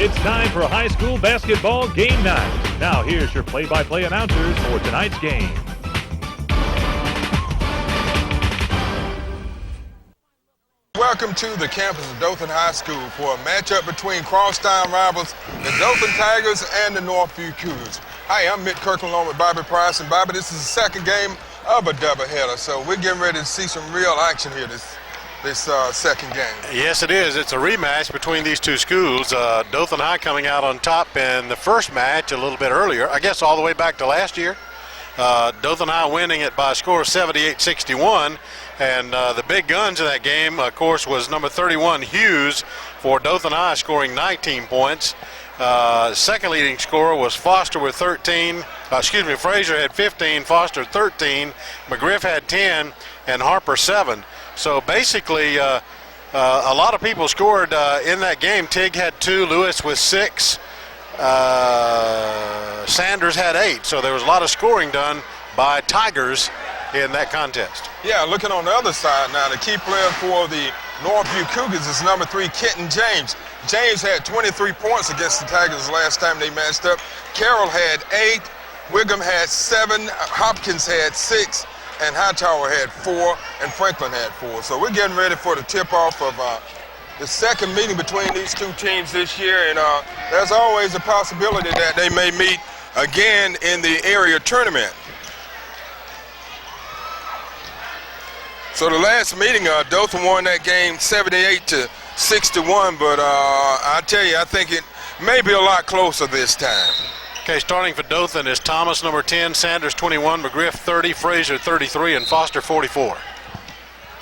It's time for high school basketball game night. Now here's your play-by-play announcers for tonight's game. Welcome to the campus of Dothan High School for a matchup between crosstown rivals, the Dothan Tigers and the Northview Cougars. Hi, I'm Mitt Kirkland along with Bobby Price. And Bobby, this is the second game of a doubleheader, so we're getting ready to see some real action here this second game. Yes, it is. It's a rematch between these two schools. Dothan High coming out on top in the first match a little bit earlier, I guess all the way back to last year. Dothan High winning it by a score of 78-61. And the big guns in that game, of course, was number 31, Hughes, for Dothan High, scoring 19 points. Second leading scorer was Foster with 13. Frazier had 15, Foster 13, McGriff had 10, and Harper 7. So basically, a lot of people scored in that game. Tig had 2, Lewis with 6, Sanders had 8. So there was a lot of scoring done by Tigers in that contest. Yeah, looking on the other side now, the key player for the Northview Cougars is number 3, Kenton James. James had 23 points against the Tigers last time they matched up. Carroll had 8, Wiggum had 7, Hopkins had 6, and Hightower had 4, and Franklin had 4. So we're getting ready for the tip-off of the second meeting between these two teams this year, and there's always a possibility that they may meet again in the area tournament. So the last meeting, Dothan won that game 78-61, but I tell you, I think it may be a lot closer this time. Okay, starting for Dothan is Thomas, number 10, Sanders 21, McGriff 30, Frazier 33, and Foster 44.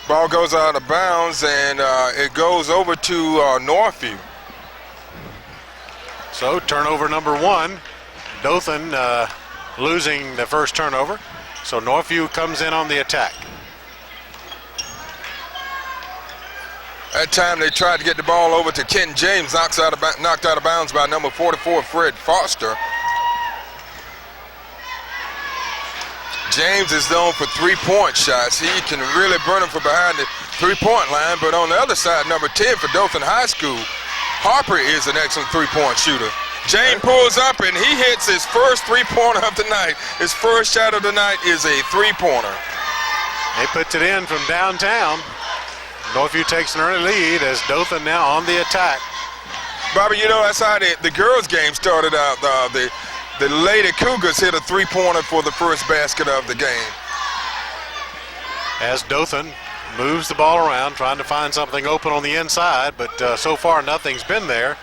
Ball goes out of bounds, and it goes over to Northview. So turnover number 1, Dothan losing the first turnover. So Northview comes in on the attack. That time they tried to get the ball over to Kenton James, knocked out of bounds by number 44, Fred Foster. James is known for three-point shots. He can really burn them from behind the three-point line, but on the other side, number 10 for Dothan High School, Harper is an excellent three-point shooter. James pulls up and he hits his first three-pointer of the night. His first shot of the night is a three-pointer. He puts it in from downtown. Northview takes an early lead as Dothan now on the attack. Bobby, you know, that's how the girls' game started out. The Lady Cougars hit a three-pointer for the first basket of the game. As Dothan moves the ball around, trying to find something open on the inside, but so far nothing's been there.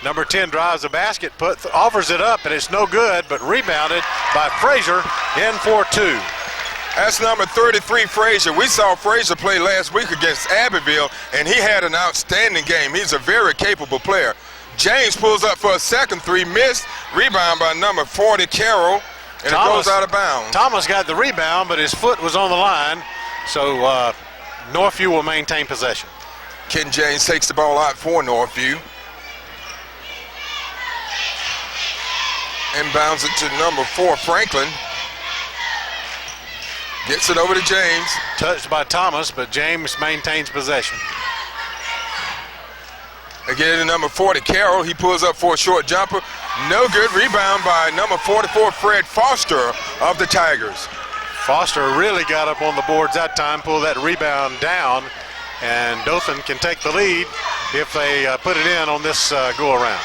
Number 10 drives the basket, offers it up, and it's no good, but rebounded by Frazier in for 2. That's number 33, Frazier. We saw Frazier play last week against Abbeville, and he had an outstanding game. He's a very capable player. James pulls up for a second three, missed. Rebound by number 40, Carroll, and it goes out of bounds. Thomas got the rebound, but his foot was on the line, so Northview will maintain possession. Kenton James takes the ball out for Northview. Inbounds it to number 4, Franklin. Gets it over to James. Touched by Thomas, but James maintains possession. Again to number 40, Carroll. He pulls up for a short jumper. No good. Rebound by number 44, Fred Foster of the Tigers. Foster really got up on the boards that time, pulled that rebound down, and Dothan can take the lead if they put it in on this go-around.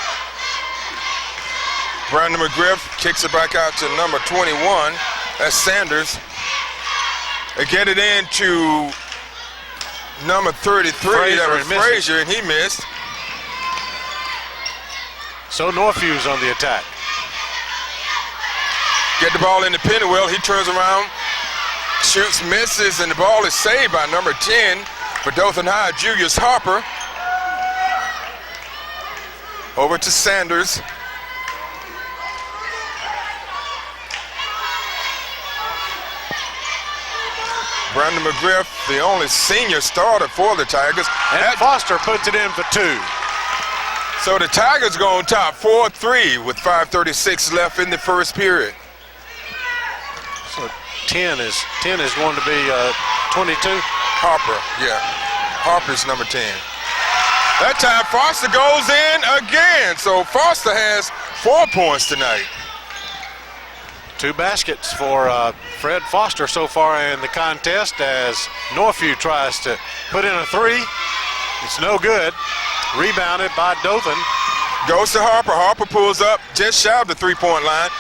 Brandon McGriff kicks it back out to number 21. That's Sanders. They get it in to number 33, that was Frazier, and he missed. So Northview's on the attack. Get the ball into Pennywell. He turns around, shoots, misses, and the ball is saved by number 10 for Dothan High, Julius Harper. Over to Sanders. Brandon McGriff, the only senior starter for the Tigers. And Foster puts it in for 2. So the Tigers go on top 4-3 with 5:36 left in the first period. So 10 is going to be 22. Harper, yeah. Harper's number 10. That time Foster goes in again. So Foster has 4 points tonight. 2 baskets for Fred Foster so far in the contest as Northview tries to put in a 3. It's no good. Rebounded by Dothan. Goes to Harper. Harper pulls up just shy of the 3-point line.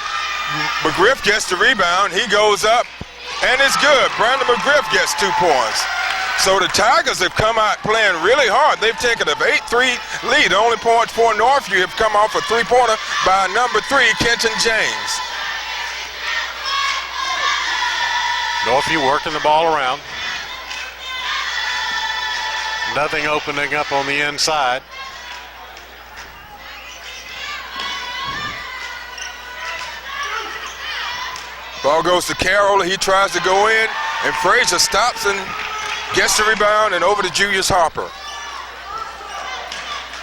McGriff gets the rebound. He goes up, and it's good. Brandon McGriff gets 2 points. So the Tigers have come out playing really hard. They've taken an 8-3 lead. The only points for Northview have come off a 3-pointer by number 3, Kenton James. Northview working the ball around. Nothing opening up on the inside. Ball goes to Carroll. He tries to go in, and Frazier stops and gets the rebound, and over to Julius Harper.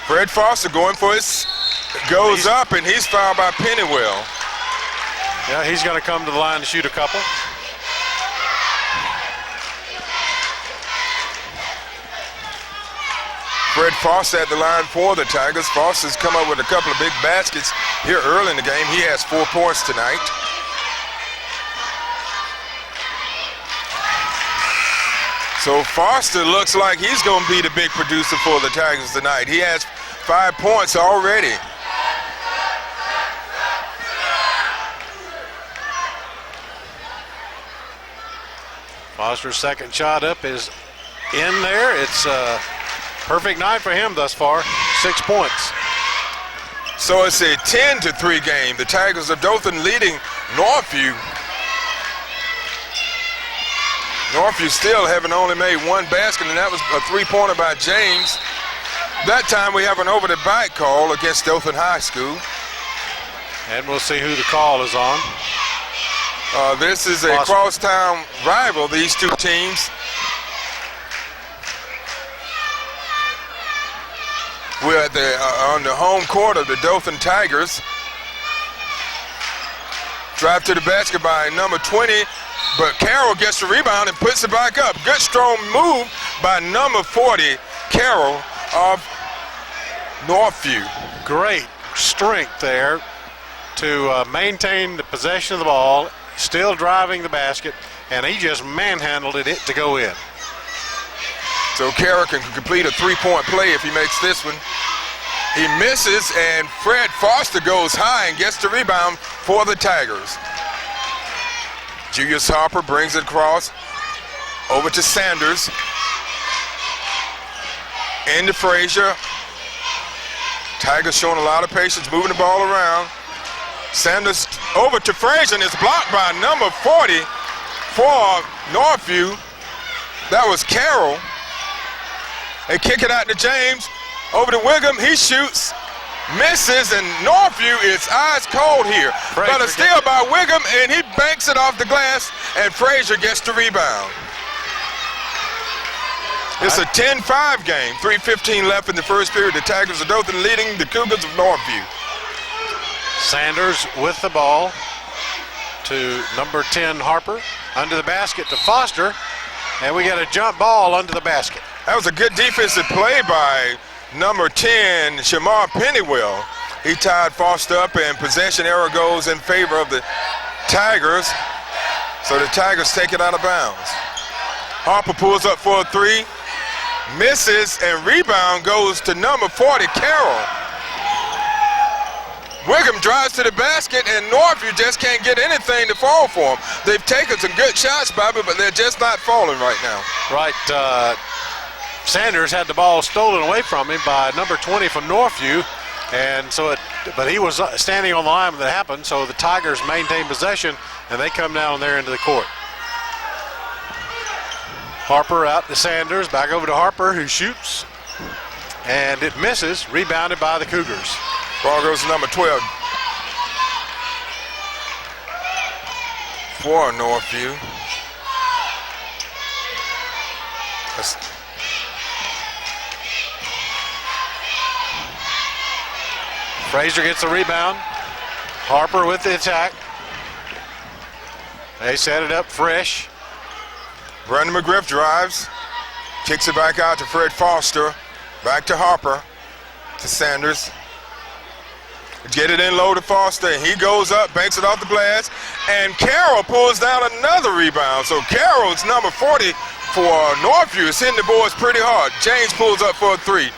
Fred Foster going for his, goes up, and he's fouled by Pennywell. Yeah, he's going to come to the line to shoot a couple. Fred Foster at the line for the Tigers. Foster's come up with a couple of big baskets here early in the game. He has 4 points tonight. So Foster looks like he's going to be the big producer for the Tigers tonight. He has 5 points already. Foster's second shot up is in there. It's a perfect night for him thus far. 6 points. So it's a 10-3 game. The Tigers of Dothan leading Northview. Northview still having only made 1 basket, and that was a 3-pointer by James. That time we have an over-the-back call against Dothan High School. And we'll see who the call is on. This is a crosstown rival, these two teams. We're at on the home court of the Dothan Tigers. Drive to the basket by number 20, but Carroll gets the rebound and puts it back up. Good strong move by number 40, Carroll of Northview. Great strength there to maintain the possession of the ball, still driving the basket, and he just manhandled it to go in. So Carroll can complete a 3-point play if he makes this one. He misses, and Fred Foster goes high and gets the rebound for the Tigers. Julius Harper brings it across over to Sanders. Into Frazier. Tigers showing a lot of patience, moving the ball around. Sanders over to Frazier, and it's blocked by number 40 for Northview. That was Carroll. They kick it out to James. Over to Wiggum. He shoots, misses, and Northview is ice cold here. But a steal by Wiggum, and he banks it off the glass, and Frazier gets the rebound. It's a 10-5 game. 3:15 left in the first period. The Tigers of Dothan leading the Cougars of Northview. Sanders with the ball to number 10 Harper. Under the basket to Foster. And we got a jump ball under the basket. That was a good defensive play by number 10, Shamar Pennywell. He tied Foster up, and possession error goes in favor of the Tigers. So the Tigers take it out of bounds. Harper pulls up for a 3, misses, and rebound goes to number 40, Carroll. Wiggum drives to the basket, and Northview just can't get anything to fall for him. They've taken some good shots, Bobby, but they're just not falling right now. Right. Sanders had the ball stolen away from him by number 20 from Northview, and so but he was standing on the line when that happened, so the Tigers maintain possession, and they come down there into the court. Harper out to Sanders, back over to Harper, who shoots, and it misses, rebounded by the Cougars. Ball goes to number 12 for Northview. Frazier gets the rebound. Harper with the attack. They set it up fresh. Brandon McGriff drives, kicks it back out to Fred Foster. Back to Harper, to Sanders. Get it in low to Foster. He goes up, banks it off the glass, and Carroll pulls down another rebound. So Carroll's number 40 for Northview is hitting the boards pretty hard. James pulls up for a three.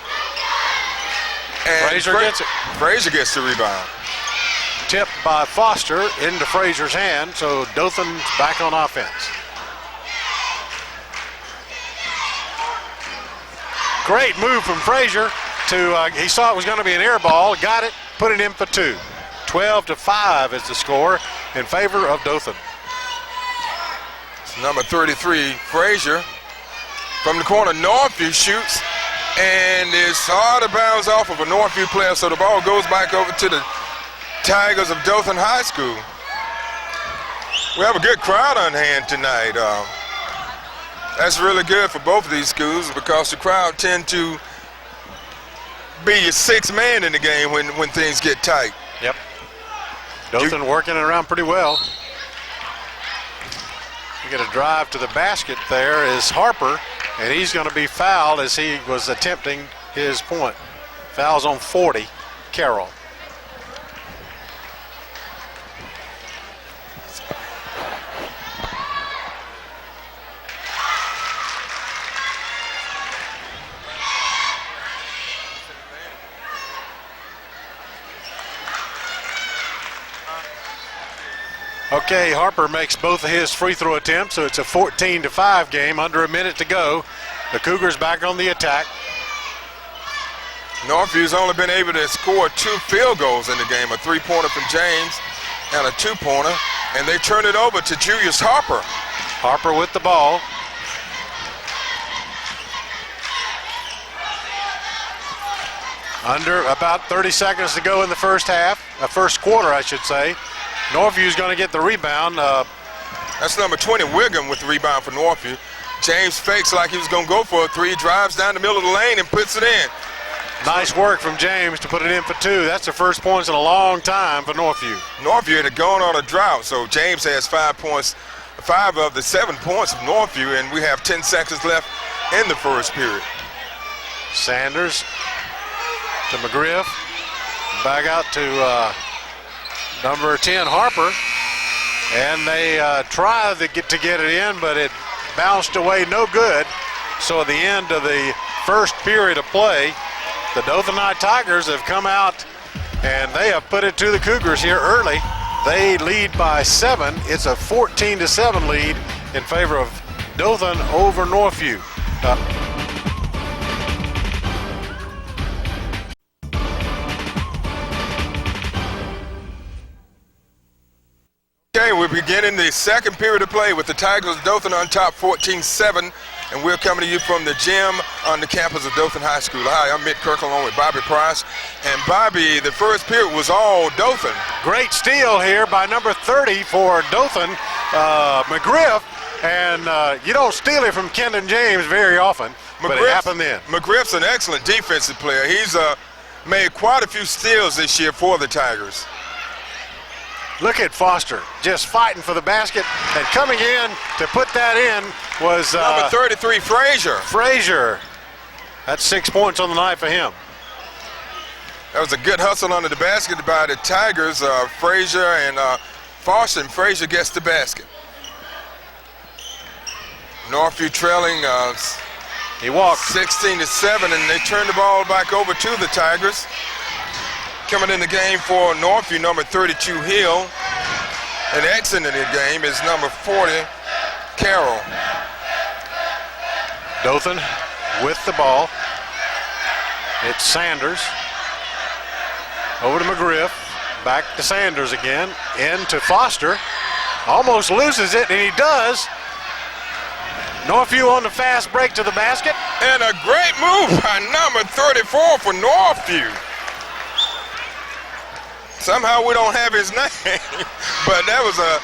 And Frazier gets it. Frazier gets the rebound. Tipped by Foster into Frazier's hand, so Dothan's back on offense. Great move from Frazier to, he saw it was going to be an air ball, got it, put it in for two. 12-5 is the score in favor of Dothan. It's number 33, Frazier. From the corner, Northview shoots, and it's hard to bounce off of a Northview player, so the ball goes back over to the Tigers of Dothan High School. We have a good crowd on hand tonight. That's really good for both of these schools because the crowd tend to be your sixth man in the game when things get tight. Yep. Dothan working it around pretty well. You get a drive to the basket there is Harper, and he's going to be fouled as he was attempting his point. Fouls on 40, Carroll. Okay, Harper makes both of his free throw attempts, so it's a 14-5 game, under a minute to go. The Cougars back on the attack. Northview's only been able to score 2 field goals in the game, a three-pointer from James and a two-pointer, and they turn it over to Julius Harper. Harper with the ball. Under about 30 seconds to go in the first quarter, I should say. Northview's going to get the rebound. That's number 20, Wiggum, with the rebound for Northview. James fakes like he was going to go for a three, drives down the middle of the lane and puts it in. Nice work from James to put it in for two. That's the first points in a long time for Northview. Northview had gone on a drought, so James has 5 points, 5 of the 7 points of Northview, and we have 10 seconds left in the first period. Sanders to McGriff. Back out to number 10, Harper, and they tried to get it in, but it bounced away no good. So at the end of the first period of play, the Dothan Tigers have come out and they have put it to the Cougars here early. They lead by 7. It's a 14-7 lead in favor of Dothan over Northview. Okay, we're beginning the second period of play with the Tigers of Dothan on top 14-7, and we're coming to you from the gym on the campus of Dothan High School. Hi, I'm Mitt Kirkland along with Bobby Price. And Bobby, the first period was all Dothan. Great steal here by number 30 for Dothan, McGriff, and you don't steal it from Kendon James very often, but it happened then. McGriff's an excellent defensive player. He's made quite a few steals this year for the Tigers. Look at Foster just fighting for the basket, and coming in to put that in was number 33, Frazier. Frazier. That's 6 points on the night for him. That was a good hustle under the basket by the Tigers, Frazier and Foster, and Frazier gets the basket. Northview trailing he walked 16-7, and they turn the ball back over to the Tigers. Coming in the game for Northview, number 32, Hill. And exiting the game is number 40, Carroll. Dothan with the ball. It's Sanders. Over to McGriff. Back to Sanders again. Into Foster. Almost loses it, and he does. Northview on the fast break to the basket. And a great move by number 34 for Northview. Somehow we don't have his name, but that was a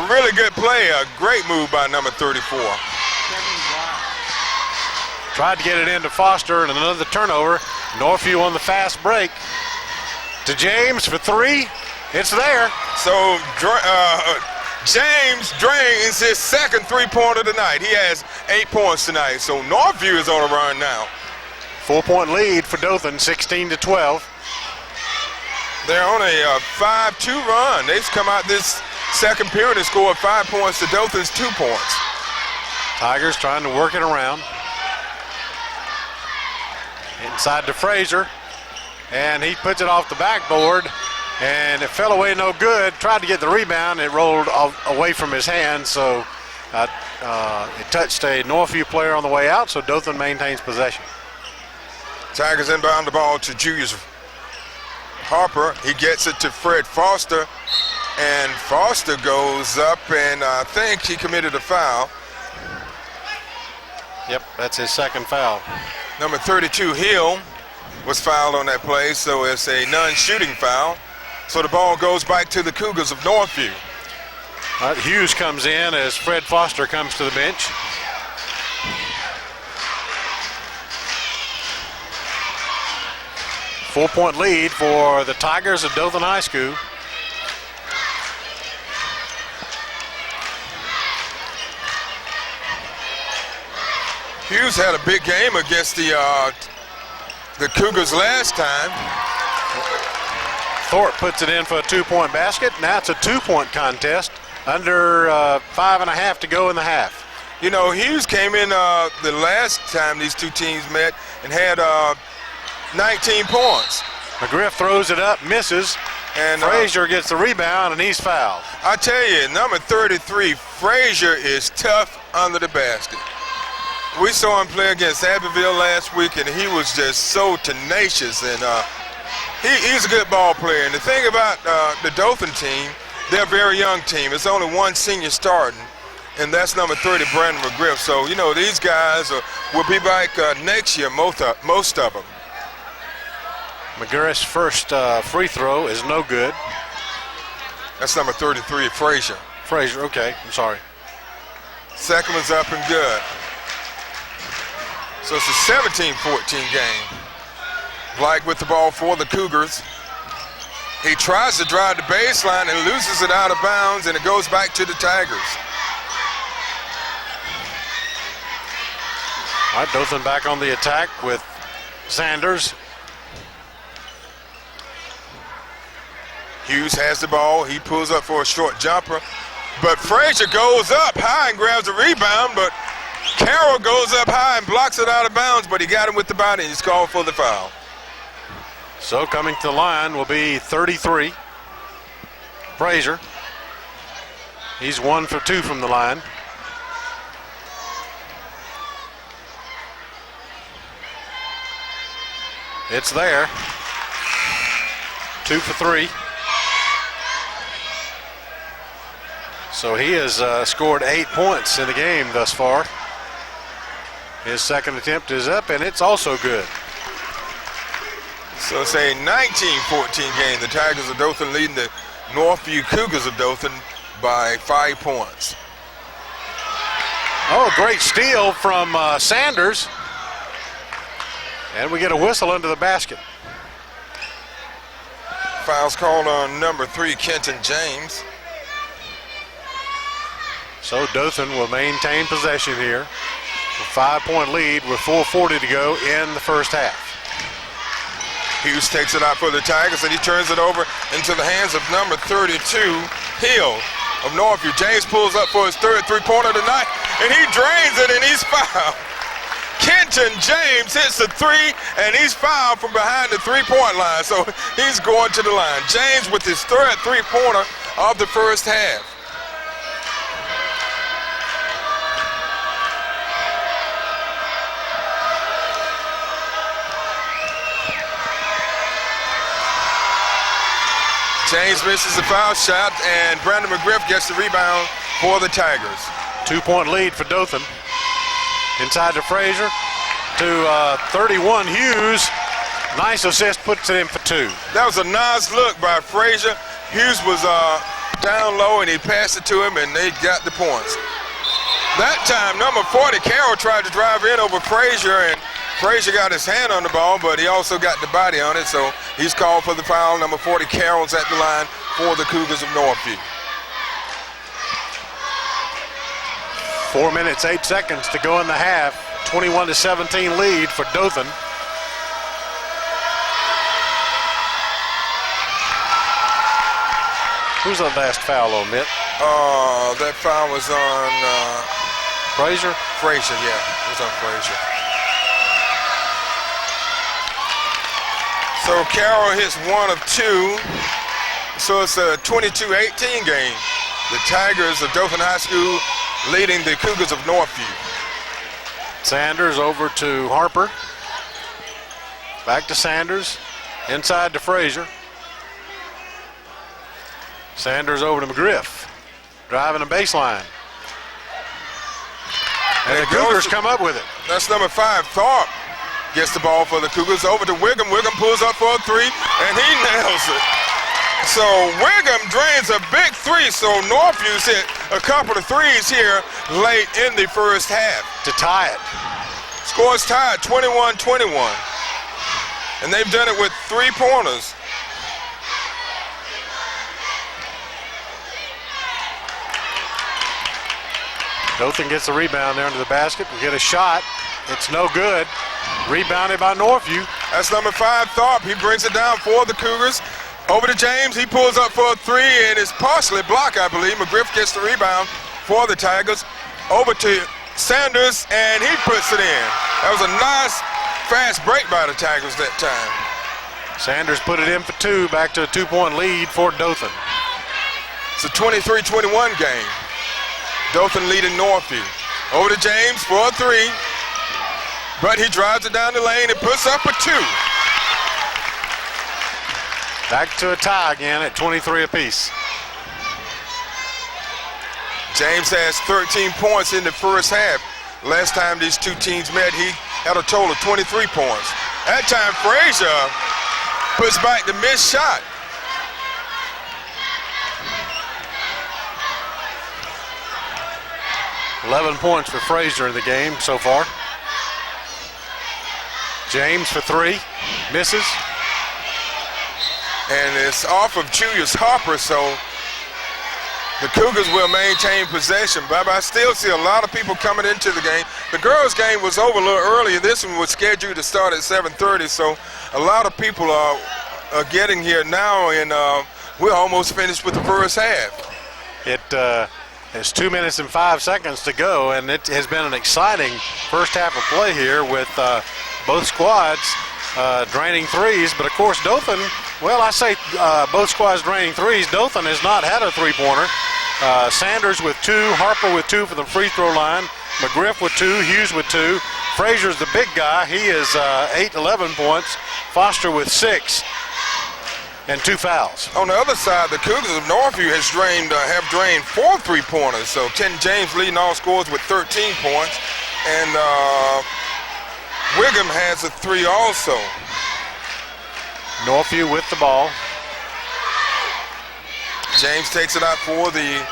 really good play, a great move by number 34. Tried to get it into Foster, and another turnover. Northview on the fast break. To James for three. It's there. So James drains his second three-pointer tonight. He has 8 points tonight, so Northview is on a run now. 4-point lead for Dothan, 16-12. They're on a 5-2 run. They've come out this second period and scored 5 points to Dothan's 2 points. Tigers trying to work it around. Inside to Frazier, and he puts it off the backboard, and it fell away no good. Tried to get the rebound, it rolled away from his hand, so it touched a Northview player on the way out, so Dothan maintains possession. Tigers inbound the ball to Julius Harper. He gets it to Fred Foster, and Foster goes up, and I think he committed a foul. Yep, that's his second foul. Number 32, Hill, was fouled on that play, so it's a non-shooting foul. So the ball goes back to the Cougars of Northview. All right, Hughes comes in as Fred Foster comes to the bench. Four-point lead for the Tigers of Dothan High School. Hughes had a big game against the Cougars last time. Thorpe puts it in for a 2-point basket. Now it's a 2-point contest. Under 5.5 to go in the half. You know, Hughes came in the last time these two teams met and had 19 points. McGriff throws it up, misses, and Frazier gets the rebound, and he's fouled. I tell you, number 33, Frazier is tough under the basket. We saw him play against Abbeville last week, and he was just so tenacious, and he's a good ball player. And the thing about the Dothan team, they're a very young team. It's only one senior starting, and that's number 30, Brandon McGriff. So, you know, these guys will be back next year, most of them. McGriff's first free throw is no good. That's number 33, Frazier. Frazier, okay, I'm sorry. Second one's up and good. So it's a 17-14 game. Black with the ball for the Cougars. He tries to drive the baseline and loses it out of bounds, and it goes back to the Tigers. All right, Dothan back on the attack with Sanders. Hughes has the ball. He pulls up for a short jumper. But Frazier goes up high and grabs the rebound, but Carroll goes up high and blocks it out of bounds, but he got him with the body, and he's called for the foul. So coming to the line will be 33. Frazier. He's 1 for 2 from the line. It's there. 2 for 3. So he has scored 8 points in the game thus far. His second attempt is up, and it's also good. So it's a 19-14 game. The Tigers of Dothan leading the Northview Cougars of Dothan by 5 points. Oh, great steal from Sanders. And we get a whistle under the basket. Foul's called on number 3, Kenton James. So Dothan will maintain possession here. A 5-point lead with 4:40 to go in the first half. Hughes takes it out for the Tigers, and he turns it over into the hands of number 32, Hill of Northview. James pulls up for his third three-pointer tonight, and he drains it, and he's fouled. Kenton James hits the three, and he's fouled from behind the three-point line, so he's going to the line. James with his third three-pointer of the first half. James misses the foul shot, and Brandon McGriff gets the rebound for the Tigers. 2-point lead for Dothan. Inside to Frazier, to 31, Hughes. Nice assist, puts it in for 2. That was a nice look by Frazier. Hughes was down low, and he passed it to him, and they got the points. That time, number 40, Carroll, tried to drive in over Frazier, and Frazier got his hand on the ball, but he also got the body on it, so he's called for the foul. Number 40, Carroll's at the line for the Cougars of Northview. 4 minutes, 8 seconds to go in the half. 21-17 lead for Dothan. Who's the last foul on Mitt? That foul was on Frazier? Frazier, yeah. It was on Frazier. So Carroll hits 1 of 2. So it's a 22-18 game. The Tigers of Dothan High School leading the Cougars of Northview. Sanders over to Harper. Back to Sanders. Inside to Frazier. Sanders over to McGriff. Driving the baseline. And the Cougars come up with it. That's number 5, Thorpe. Gets the ball for the Cougars over to Wiggum. Wiggum pulls up for a 3, and he nails it. So Wiggum drains a big 3, so Northview's hit a couple of threes here late in the first half. To tie it. Scores tied 21-21. And they've done it with 3-pointers. Dothan gets the rebound there into the basket. Will get a shot. It's no good. Rebounded by Northview. That's number 5, Thorpe. He brings it down for the Cougars. Over to James. He pulls up for a 3, and it's partially blocked, I believe. McGriff gets the rebound for the Tigers. Over to Sanders, and he puts it in. That was a nice, fast break by the Tigers that time. Sanders put it in for 2. Back to a 2-point lead for Dothan. It's a 23-21 game. Dothan leading Northview. Over to James for a 3. But he drives it down the lane and puts up a 2. Back to a tie again at 23 apiece. James has 13 points in the first half. Last time these two teams met, he had a total of 23 points. That time, Frazier puts back the missed shot. $11 points for Frazier in the game so far. James for 3, misses. And it's off of Julius Harper, so the Cougars will maintain possession. But I still see a lot of people coming into the game. The girls' game was over a little earlier. This one was scheduled to start at 7:30, so a lot of people are getting here now, and we're almost finished with the first half. It's 2 minutes and 5 seconds to go, and it has been an exciting first half of play here with both squads draining threes. But of course, Dothan, well, I say both squads draining threes. Dothan has not had a 3-pointer. Sanders with 2, Harper with 2 for the free throw line, McGriff with 2, Hughes with 2. Frazier's the big guy. He is 11 points. Foster with 6. And 2 fouls. On the other side, the Cougars of Northview have drained 4 3-pointers. So Ken James leading all scores with 13 points. And Wiggum has a 3 also. Northview with the ball. James takes it out for the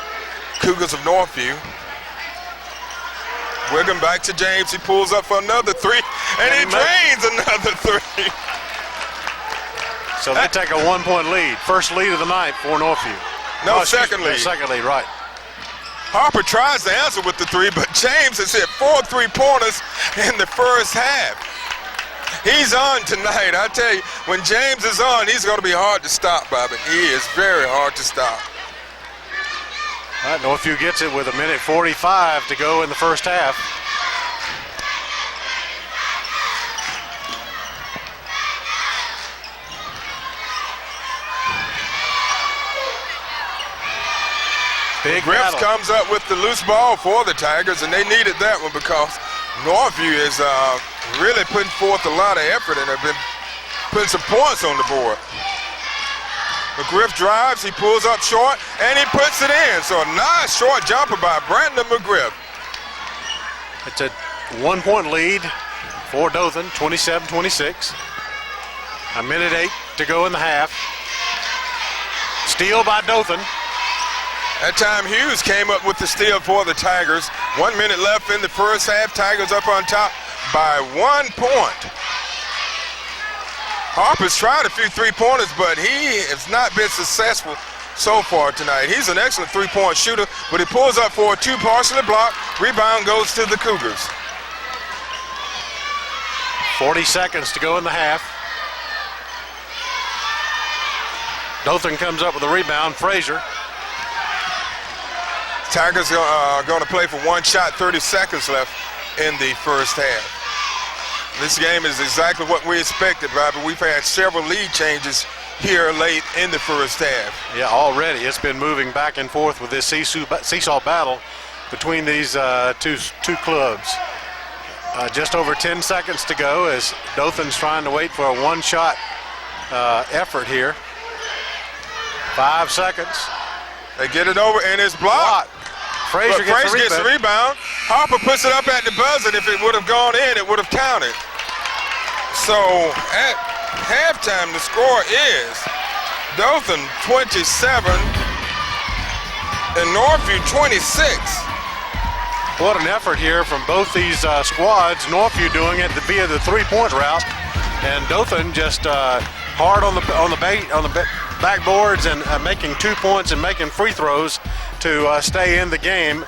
Cougars of Northview. Wiggum back to James. He pulls up for another 3. And he drains another 3. So they take a 1-point lead. First lead of the night for Northview. Second lead. Second lead, right. Harper tries to answer with the 3, but James has hit 4 3-pointers in the first half. He's on tonight. I tell you, when James is on, he's going to be hard to stop, Bobby. He is very hard to stop. All right, Northview gets it with 1:45 to go in the first half. Griffs comes up with the loose ball for the Tigers, and they needed that one because Northview is really putting forth a lot of effort and have been putting some points on the board. McGriff drives, he pulls up short, and he puts it in. So a nice short jumper by Brandon McGriff. It's a 1-point lead for Dothan, 27-26. 1:08 to go in the half. Steal by Dothan. That time Hughes came up with the steal for the Tigers. 1 minute left in the first half. Tigers up on top by 1 point. Harper's tried a few 3-pointers, but he has not been successful so far tonight. He's an excellent 3-point shooter, but he pulls up for a 2, partially blocked. Rebound goes to the Cougars. 40 seconds to go in the half. Dothan comes up with a rebound. Frazier Tigers are going to play for one shot, 30 seconds left in the first half. This game is exactly what we expected, Bobby. We've had several lead changes here late in the first half. Yeah, already it's been moving back and forth with this seesaw battle between these two clubs. Just over 10 seconds to go as Dothan's trying to wait for a one-shot effort here. 5 seconds. They get it over, and it's blocked. Frazier gets the rebound. Harper puts it up at the buzzer. If it would have gone in, it would have counted. So at halftime, the score is Dothan 27 and Northview 26. What an effort here from both these squads. Northview doing it via the three-point route, and Dothan just hard on the backboards and making 2 points and making free throws to stay in the game.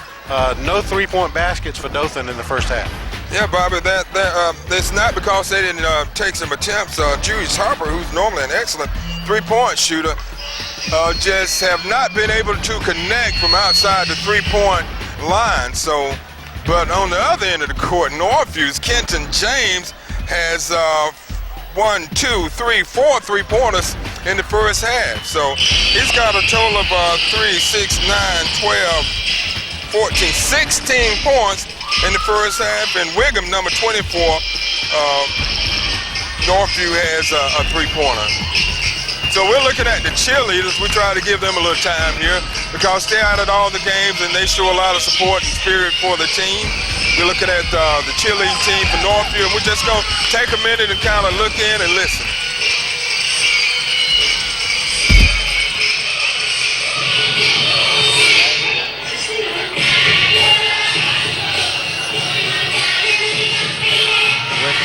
No three-point baskets for Dothan in the first half. Yeah, Bobby, that's not because they didn't take some attempts. Julius Harper, who's normally an excellent three-point shooter, just have not been able to connect from outside the three-point line. So, but on the other end of the court, Northview's Kenton James has 1, 2, 3, 4 three-pointers in the first half. So he's got a total of 3, 6, 9, 12, 14, 16 points in the first half. And Wiggum, number 24, Northview has a three-pointer. So we're looking at the cheerleaders. We try to give them a little time here because they're out at all the games and they show a lot of support and spirit for the team. We're looking at the cheerleading team for Northview, and we're just going to take a minute and kind of look in and listen. With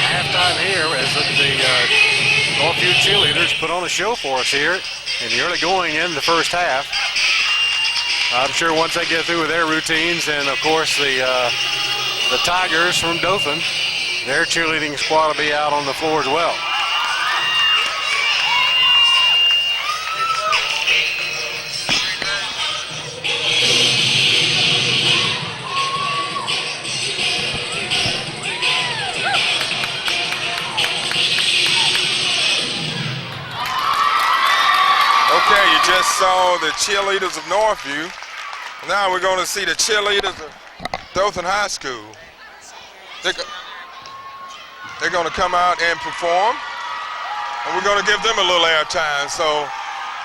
halftime here as the Northview cheerleaders put on a show for us here in the early going in the first half. I'm sure once they get through with their routines, and of course the Tigers from Dothan, their cheerleading squad will be out on the floor as well. Okay, you just saw the cheerleaders of Northview. Now we're going to see the cheerleaders of Dothan High School. They're going to come out and perform, and we're going to give them a little airtime. So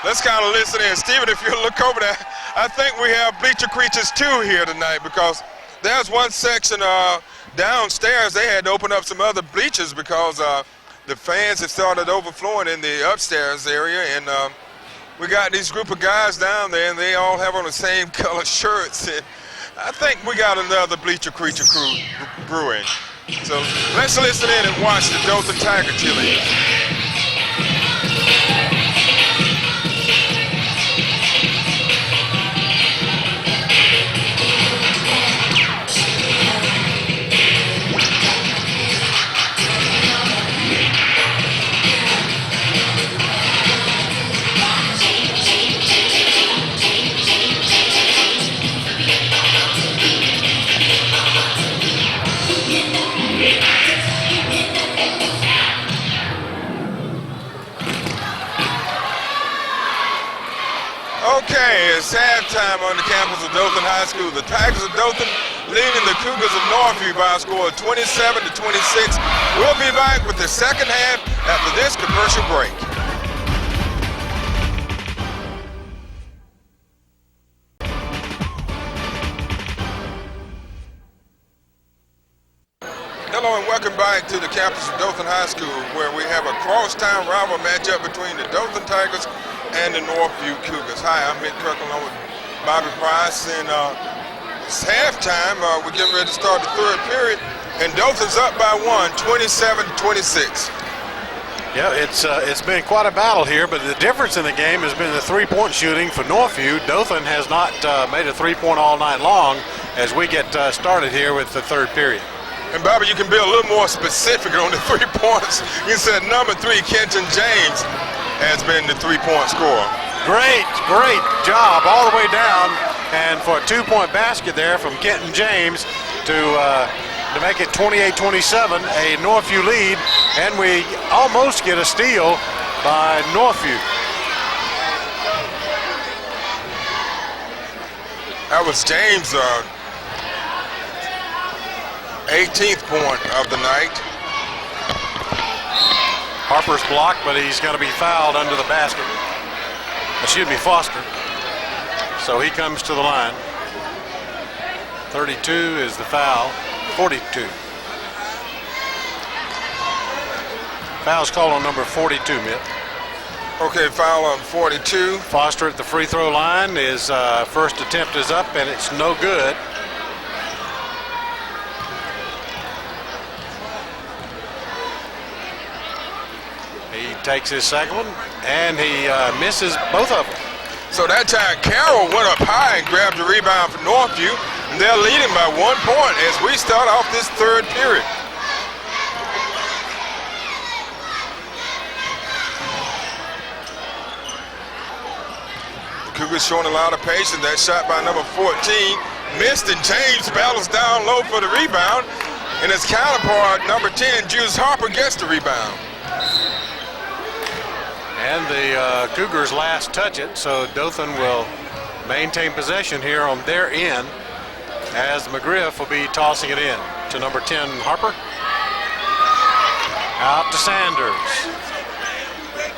let's kind of listen in. Stephen, if you look over there, I think we have Bleacher Creatures 2 here tonight because there's one section downstairs. They had to open up some other bleachers because the fans have started overflowing in the upstairs area, and we got these group of guys down there, and they all have on the same color shirts. And I think we got another Bleacher Creature crew brewing. So let's listen in and watch the Dothan Tiger cheerleaders. Okay, it's halftime on the campus of Dothan High School. The Tigers of Dothan leading the Cougars of Northview by a score of 27-26. We'll be back with the second half after this commercial break. Hello and welcome back to the campus of Dothan High School, where we have a crosstown rival matchup between the Dothan Tigers and the Northview Cougars. Hi, I'm Mick Kirk along with Bobby Price, and it's halftime. We're getting ready to start the third period, and Dothan's up by 1, 27-26. Yeah, it's been quite a battle here, but the difference in the game has been the three-point shooting for Northview. Dothan has not made a three-point all night long as we get started here with the third period. And Bobby, you can be a little more specific on the 3 points. You said number 3, Kenton James, has been the three-point scorer. Great job all the way down And for a 2-point basket there from Kenton James to make it 28-27, a Northview lead, and we almost get a steal by Northview. That was James' 18th point of the night. Harper's blocked, but he's going to be fouled under the basket. Excuse me, Foster. So he comes to the line. 32 is the foul. 42. Foul's called on number 42, Mitt. Okay, foul on 42. Foster at the free throw line. His first attempt is up, and it's no good. He takes his second one, and he misses both of them. So that time, Carroll went up high and grabbed the rebound for Northview, and they're leading by 1 point as we start off this third period. The Cougars showing a lot of patience. That shot by number 14 missed, and James battles down low for the rebound, and his counterpart, number 10, Juice Harper, gets the rebound. And the Cougars last touch it, so Dothan will maintain possession here on their end as McGriff will be tossing it in to number 10, Harper. Out to Sanders.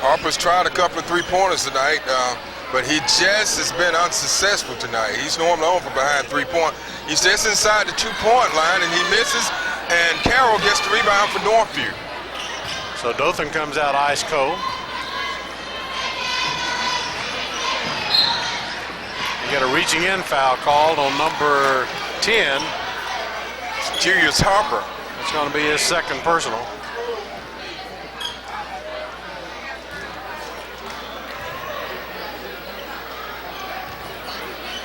Harper's tried a couple of three-pointers tonight, but he just has been unsuccessful tonight. He's normally on from behind 3-point. He's just inside the 2-point line, and he misses, and Carroll gets the rebound for Northview. So Dothan comes out ice cold. You got a reaching in foul called on number 10. Julius Harper. It's going to be his second personal.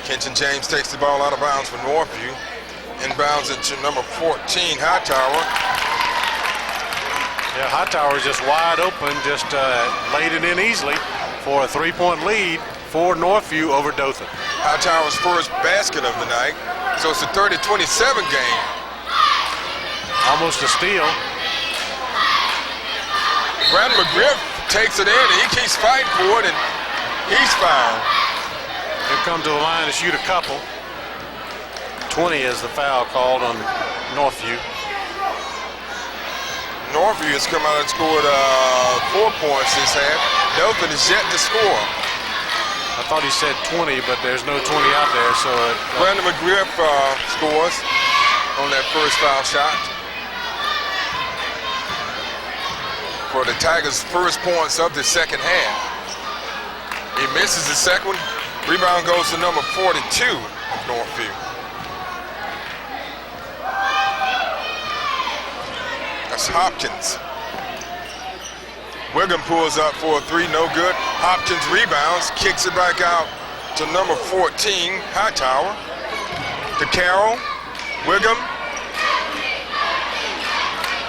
Kenton James takes the ball out of bounds for Northview. Inbounds it to number 14, Hightower. Yeah, Hightower's just wide open, just laid it in easily for a 3-point lead for Northview over Dothan. Hightower's first basket of the night. So it's a 30-27 game. Almost a steal. Brandon McGriff takes it in, and he keeps fighting for it, and he's fouled. He'll come to the line to shoot a couple. 20 is the foul called on Northview. Northview has come out and scored 4 points this half. Dothan is yet to score. I thought he said 20, but there's no 20 out there, so... Brandon McGriff scores on that first foul shot for the Tigers' first points of the second half. He misses the second one. Rebound goes to number 42 of Northview. That's Hopkins. Wiggum pulls up for a 3, no good. Hopkins rebounds, kicks it back out to number 14, Hightower. To Carroll. Wiggum.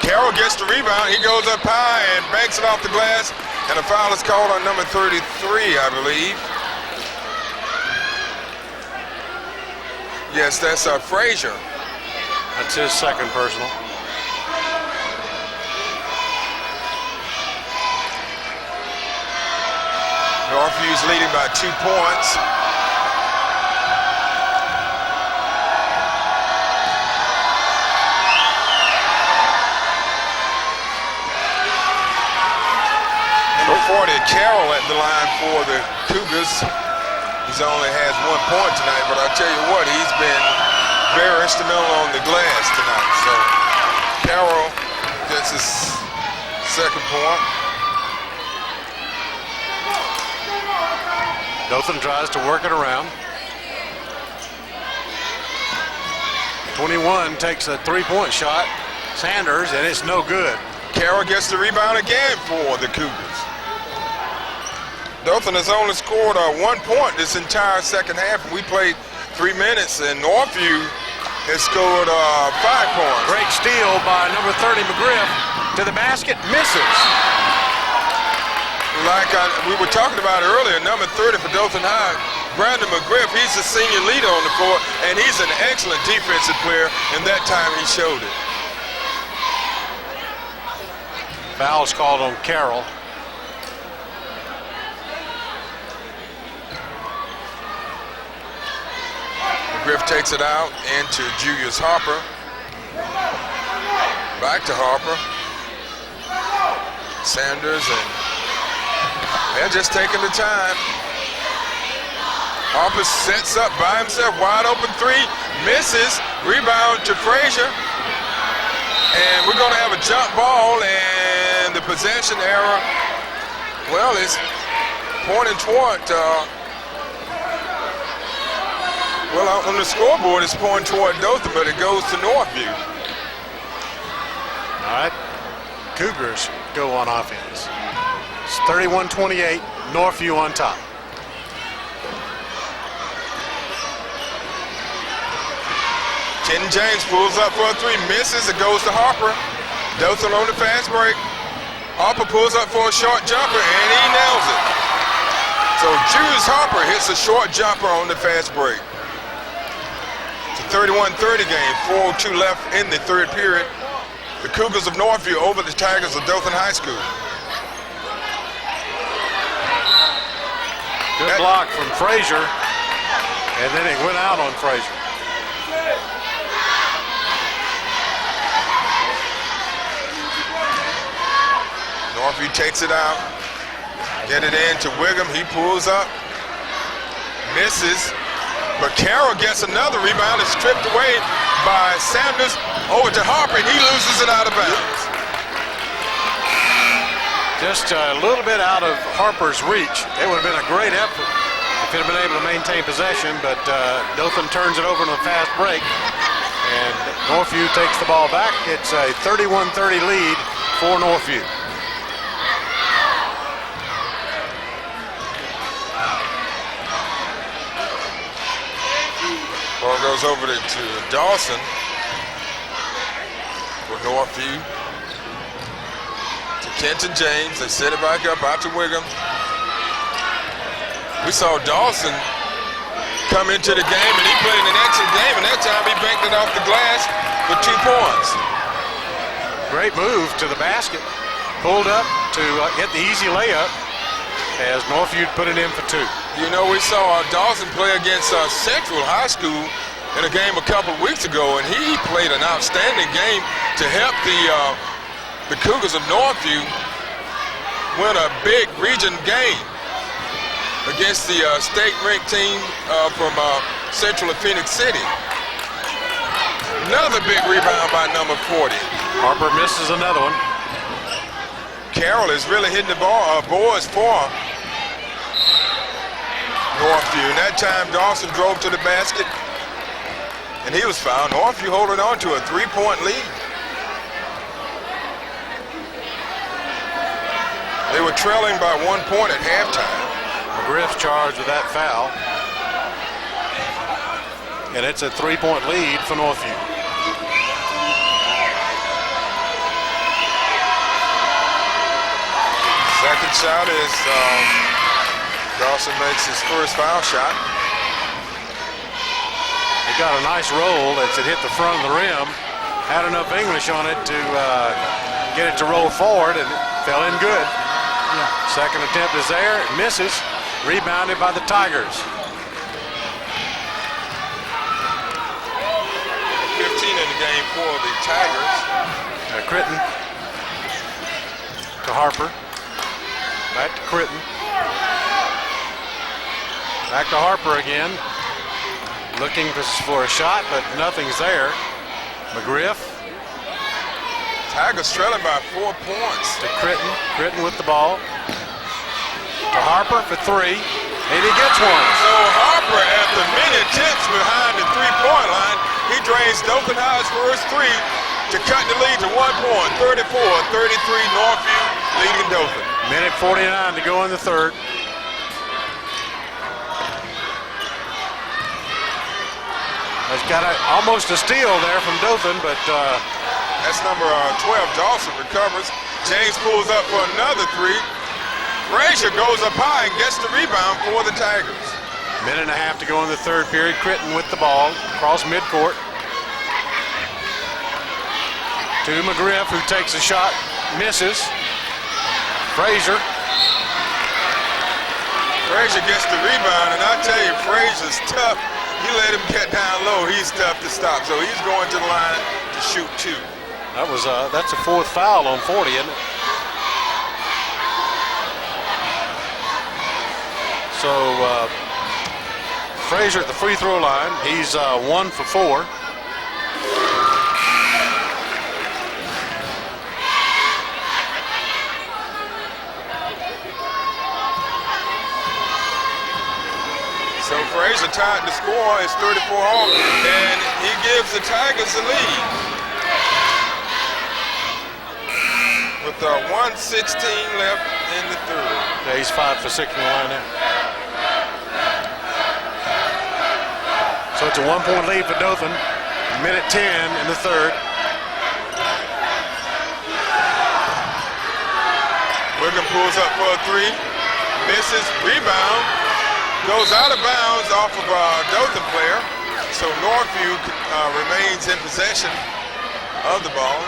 Carroll gets the rebound. He goes up high and banks it off the glass. And a foul is called on number 33, I believe. Yes, that's Frazier. That's his second personal. Northview's leading by 2 points. Number 40, Carroll at the line for the Cougars. He's only has 1 point tonight, but I'll tell you what, he's been very instrumental on the glass tonight. So Carroll gets his second point. Dothan tries to work it around. 21 takes a 3-point shot. Sanders, and it's no good. Carroll gets the rebound again for the Cougars. Dothan has only scored 1 point this entire second half. We played 3 minutes, and Northview has scored 5 points. Great steal by number 30, McGriff. To the basket, misses. Like we were talking about earlier, number 30 for Dothan High Brandon McGriff. He's the senior leader on the floor, and he's an excellent defensive player, and that time he showed it. Foul's called on Carroll. McGriff takes it out into Julius Harper. Back to Harper. Sanders, and they're just taking the time. Harper sets up by himself, wide open three, misses, rebound to Frazier. And we're gonna have a jump ball, and the possession error, well, it's pointing toward, well, on the scoreboard it's pointing toward Dothan, but it goes to Northview. All right, Cougars go on offense. It's 31-28, Northview on top. Kenton James pulls up for a three, misses, it goes to Harper. Dothan on the fast break. Harper pulls up for a short jumper, and he nails it. So Julius Harper hits a short jumper on the fast break. It's a 31-30 game, 4:02 left in the third period. The Cougars of Northview over the Tigers of Dothan High School. Good block from Frazier, and then it went out on Frazier. Northview takes it out, get it in to Wiggum. He pulls up, misses, but Carroll gets another rebound. It's stripped away by Sanders over to Harper, and he loses it out of bounds. Just a little bit out of Harper's reach. It would have been a great effort if it had been able to maintain possession, but Dothan turns it over to the fast break, and Northview takes the ball back. It's a 31-30 lead for Northview. Ball goes over to Dawson for Northview. To Kenton James. They set it back up out to Wiggum. We saw Dawson come into the game, and he played an excellent game, and that time he banked it off the glass for 2 points. Great move to the basket. Pulled up to get the easy layup as Northview put it in for 2. You know, we saw Dawson play against Central High School in a game a couple weeks ago, and he played an outstanding game to help the Cougars of Northview win a big region game against the state-ranked team from Central of Phoenix City. Another big rebound by number 40. Harper misses another one. Carroll is really hitting the boards for Northview. And that time Dawson drove to the basket, and he was fouled. Northview holding on to a 3-point lead. They were trailing by 1 point at halftime. McGriff's charged with that foul. And it's a 3-point lead for Northview. Second shot is Dawson makes his first foul shot. He got a nice roll as it hit the front of the rim. Had enough English on it to get it to roll forward, and it fell in good. Second attempt is there. It misses. Rebounded by the Tigers. 15 in the game for the Tigers. Critton to Harper. Back to Critton. Back to Harper again. Looking for a shot, but nothing's there. McGriff. Tigers trailing by 4 points. To Critton. Critton with the ball. To Harper for 3. And he gets one. So Harper, after many attempts behind the 3-point line, he drains Dothan High's first 3 to cut the lead to 1 point. 34-33, Northview leading Dothan. Minute 49 to go in the third. He's got almost a steal there from Dothan, but that's number 12. Dawson recovers. James pulls up for another 3. Frazier goes up high and gets the rebound for the Tigers. Minute and a half to go in the third period. Critton with the ball across midcourt to McGriff, who takes a shot, misses. Frazier gets the rebound, and I tell you, Frazier's tough. You let him get down low, he's tough to stop. So he's going to the line to shoot 2. That's a 4th foul on 40, isn't it? So Frazier at the free throw line. He's 1 for 4. So Frazier tied the score. It's 34 all, and he gives the Tigers the lead. With 1:16 left in the third. Yeah, he's 5 for 6 in the line now. So it's a 1-point lead for Dothan. Minute 10 in the third. Wiggum pulls up for a 3. Misses. Rebound. Goes out of bounds off of a Dothan player. So Northview remains in possession of the ball.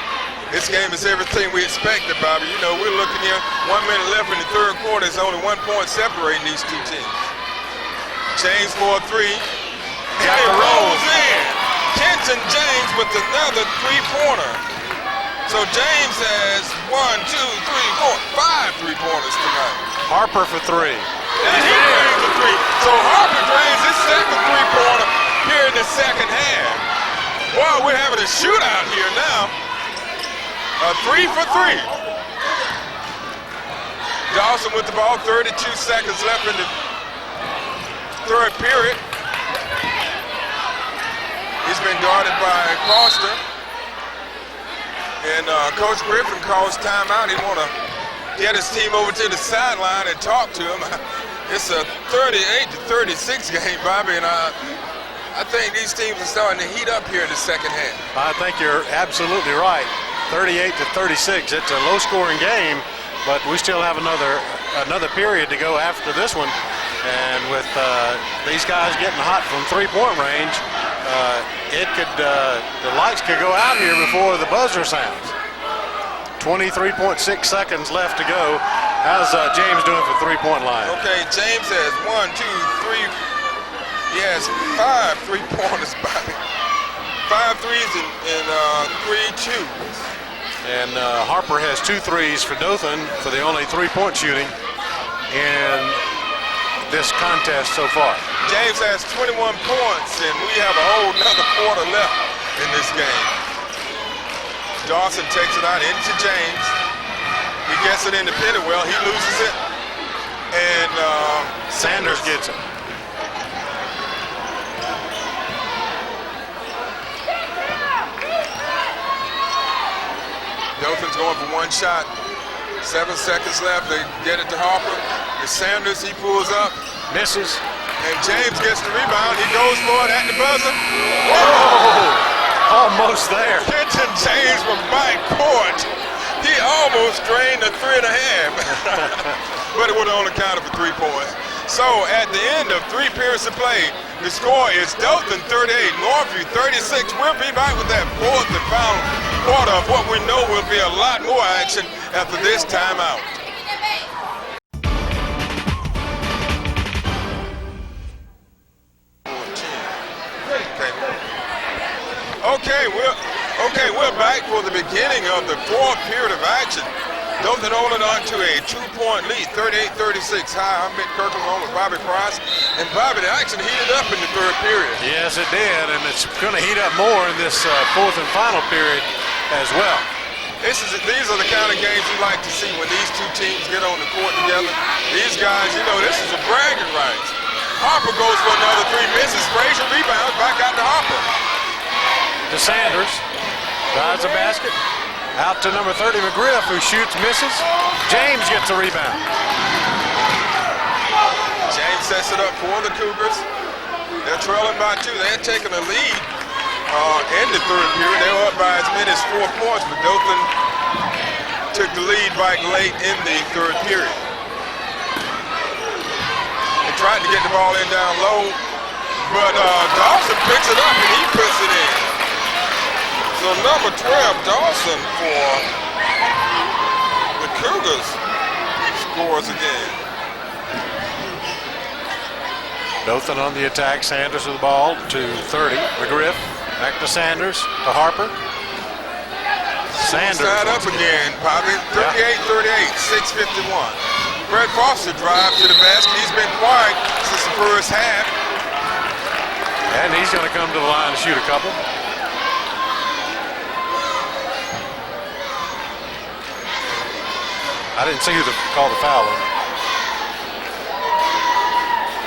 This game is everything we expected, Bobby. You know, we're looking here, 1 minute left in the third quarter. There's only 1 point separating these two teams. James for a 3. And it rolls in. Kenton James with another 3-pointer. So James has 1, 2, 3, 4, 5 3-pointers tonight. Harper for 3. And he brings a 3. So Harper brings his second 3-pointer here in the second half. Boy, we're having a shootout here now. A 3 for 3. Dawson with the ball, 32 seconds left in the third period. He's been guarded by Foster. And Coach Griffin calls timeout. He want to get his team over to the sideline and talk to him. It's a 38-36 game, Bobby, and I think these teams are starting to heat up here in the second half. I think you're absolutely right. 38-36. It's a low-scoring game, but we still have another period to go after this one. And with these guys getting hot from three-point range, the lights could go out here before the buzzer sounds. 23.6 seconds left to go. How's James doing for three-point line? Okay, James has 1, 2, 3. He has 5 3-pointers, Bobby. 5 threes and 3 twos. And Harper has 2 threes for Dothan for the only 3-point shooting in this contest so far. James has 21 points, and we have a whole nother quarter left in this game. Dawson takes it out into James. He gets it independent. Well, he loses it. And Sanders gets it. Dothan's going for 1 shot. 7 seconds left. They get it to Harper. It's Sanders. He pulls up. Misses. And James gets the rebound. He goes for it at the buzzer. Whoa! Almost there. Kenton James from Mike Court. He almost drained the 3.5. But it would have only counted for 3 points. So at the end of 3 periods of play, the score is Dothan 38, Northview 36. We'll be back with that 4th and final quarter of what we know will be a lot more action after this timeout. Okay, we're back for the beginning of the 4th period of action. Dothan holding on to a 2-point lead, 38-36 high. I'm Mick Kirkland on with Bobby Price. And Bobby, the action heated up in the 3rd period. Yes, it did, and it's going to heat up more in this 4th and final period as well. These are the kind of games you like to see when these two teams get on the court together. These guys, you know, this is a bragging rights. Harper goes for another 3, misses. Frazier rebounds, back out to Harper. To Sanders, drives the basket, out to number 30, McGriff, who shoots, misses. James gets a rebound. James sets it up for the Cougars. They're trailing by 2. They had taken a lead in the 3rd period. They were up by as many as 4 points, but Dothan took the lead back late in the 3rd period. They tried to get the ball in down low, but Dawson picks it up and he puts it in. So number 12, Dawson for the Cougars scores again. Dothan on the attack. Sanders with the ball to 30. McGriff back to Sanders to Harper. Sanders Side up again, Poppy. 38-38, 6:51. Brett Foster drives to the basket. He's been quiet since the first half. And he's going to come to the line to shoot a couple. I didn't see who called the foul on.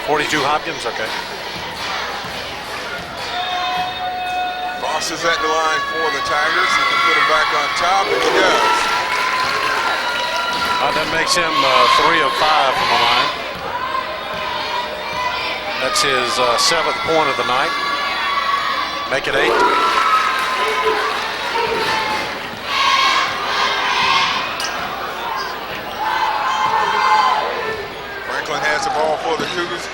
42 Hopkins, okay. Foster's at the line for the Tigers. He can put him back on top, and he does. That makes him 3 of 5 from the line. That's his 7th point of the night. Make it 8. Franklin has the ball for the Cougars.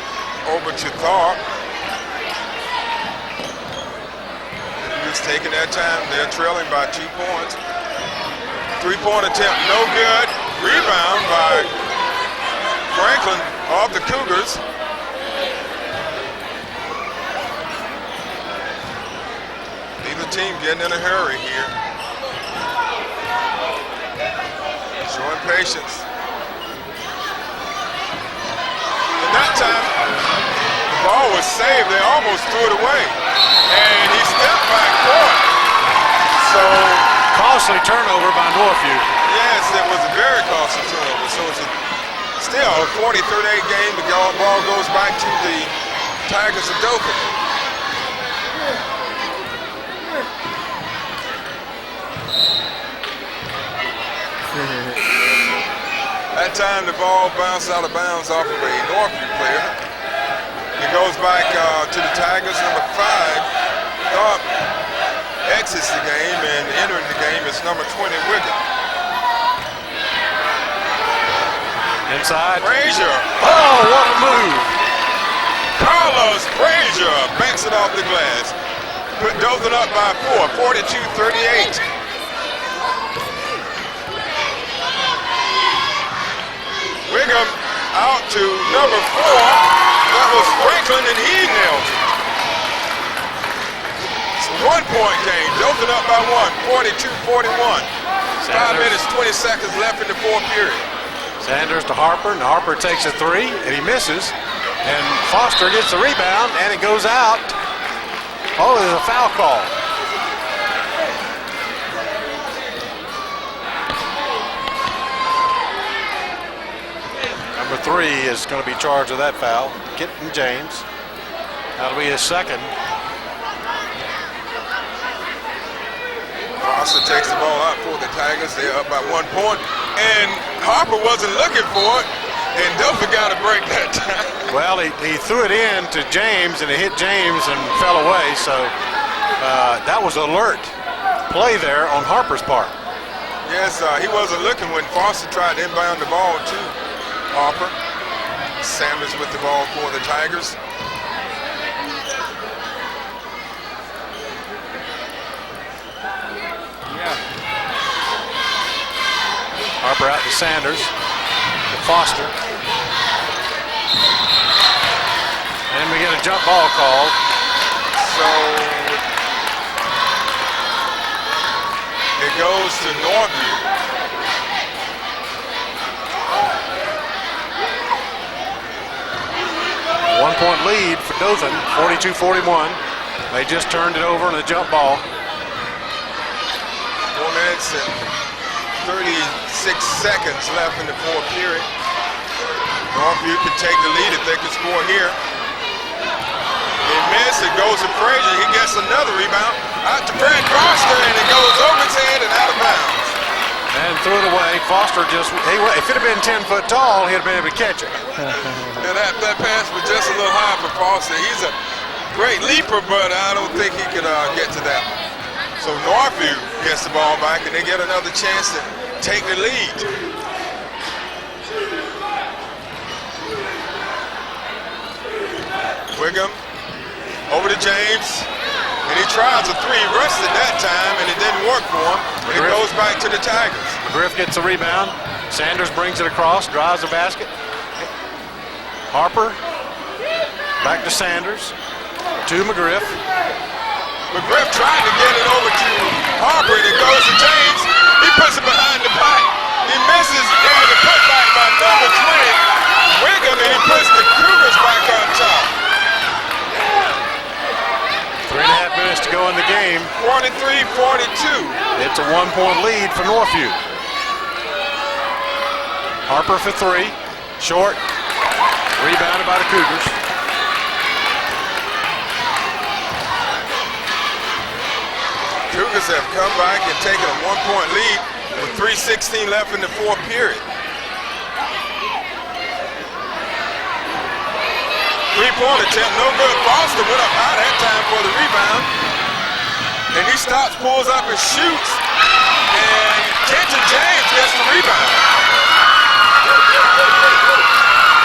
Over to Tharp. He's taking that time. They're trailing by 2 points. 3-point attempt, no good. Rebound by Franklin of the Cougars. Neither team getting in a hurry here. Showing patience. And that time, the ball was saved. They almost threw it away. And he stepped back for it. So, costly turnover by Northview. yes, it was a very costly turnover. So it's still a 40-38 game. The ball goes back to the Tigers of Dothan. That time the ball bounced out of bounds off of a Northview player. It goes back to the Tigers. Number 5, Thorpe exits the game, and entering the game is number 20, Wiggin. Inside. Frazier. Oh, what a move. Carlos Frazier banks it off the glass. Put Dothan up by 4, 42-38. Wiggum out to number 4. That was Franklin, and he nailed it. It's a 1-point game. Dothan up by 1, 42-41. 5 minutes, 20 seconds left in the fourth period. Sanders to Harper, and Harper takes a 3, and he misses. And Foster gets the rebound, and it goes out. Oh, there's a foul call. Number 3 is going to be charged with that foul. Kenton James. That'll be his second. Foster takes the ball out for the Tigers. They're up by 1 point. And Harper wasn't looking for it. And Dothan got to break that time. Well, he threw it in to James, and it hit James and fell away. So that was alert play there on Harper's part. Yes, he wasn't looking when Foster tried to inbound the ball to Harper. Sanders with the ball for the Tigers. Harper out to Sanders, to Foster. And we get a jump ball called. So it goes to Northview. One-point lead for Dothan, 42-41. They just turned it over on a jump ball. 4 minutes and 36 seconds left in the fourth period. Northview can take the lead if they can score here. They miss, it goes to Frazier. He gets another rebound. Out to Brad Foster, and it goes over his head and out of bounds. And threw it away. Foster just, if it had been 10 foot tall, he'd have been able to catch it. And that pass was just a little high for Foster. He's a great leaper, but I don't think he could get to that one. So Northview gets the ball back, and they get another chance to take the lead. Brigham over to James. And he tries a three, rushed it that time, and it didn't work for him. And it goes back to the Tigers. McGriff gets the rebound. Sanders brings it across, drives the basket. Harper, back to Sanders, to McGriff. McGriff tried to get it over to Harper, and it goes to James. He puts it behind the back. He misses, and the putback by number 20, Wiggum, and he puts the Cougars back on top. 3.5 minutes to go in the game. 43-42. It's a 1-point lead for Northview. Harper for three, short, rebounded by the Cougars. Cougars have come back and taken a 1-point lead with 3:16 left in the fourth period. Three-point attempt, no good. Foster went up high that time for the rebound. And he stops, pulls up, and shoots. And Kenton James gets the rebound.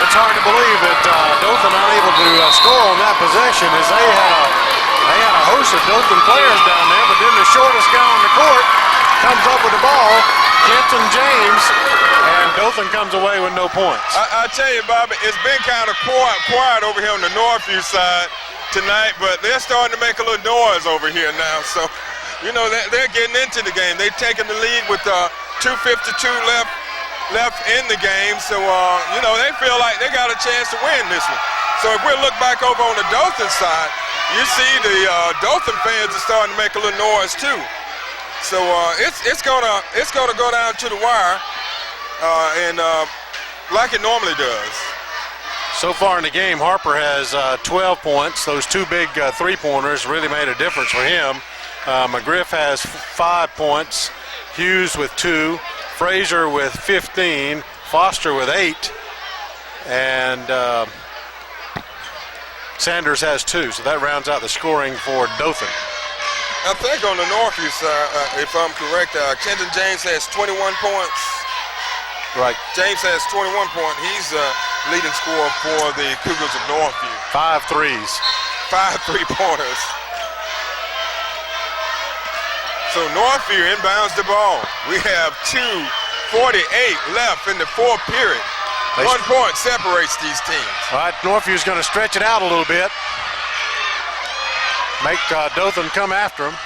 It's hard to believe that Dothan unable to score on that possession, as they had a host of Dothan players down there, but then the shortest guy on the court comes up with the ball, Kenton James, and Dothan comes away with no points. I tell you, Bobby, it's been kind of quiet over here on the Northview side tonight, but they're starting to make a little noise over here now. So, you know, they're getting into the game. They've taken the lead with 2:52 left in the game. So, you know, they feel like they got a chance to win this one. So if we look back over on the Dothan side, you see the Dothan fans are starting to make a little noise too. So it's gonna go down to the wire, and like it normally does. So far in the game, Harper has 12 points. Those two big three-pointers really made a difference for him. McGriff has 5 points, Hughes with 2, Frazier with 15, Foster with 8, and Sanders has 2. So that rounds out the scoring for Dothan. I think on the Northview side, if I'm correct, Kenton James has 21 points. Right. James has 21 points. He's leading scorer for the Cougars of Northview. 5 threes. 5 3-pointers. So Northview inbounds the ball. We have 2:48 left in the fourth period. 1 point separates these teams. All right, Northview's going to stretch it out a little bit. Make Dothan come after him.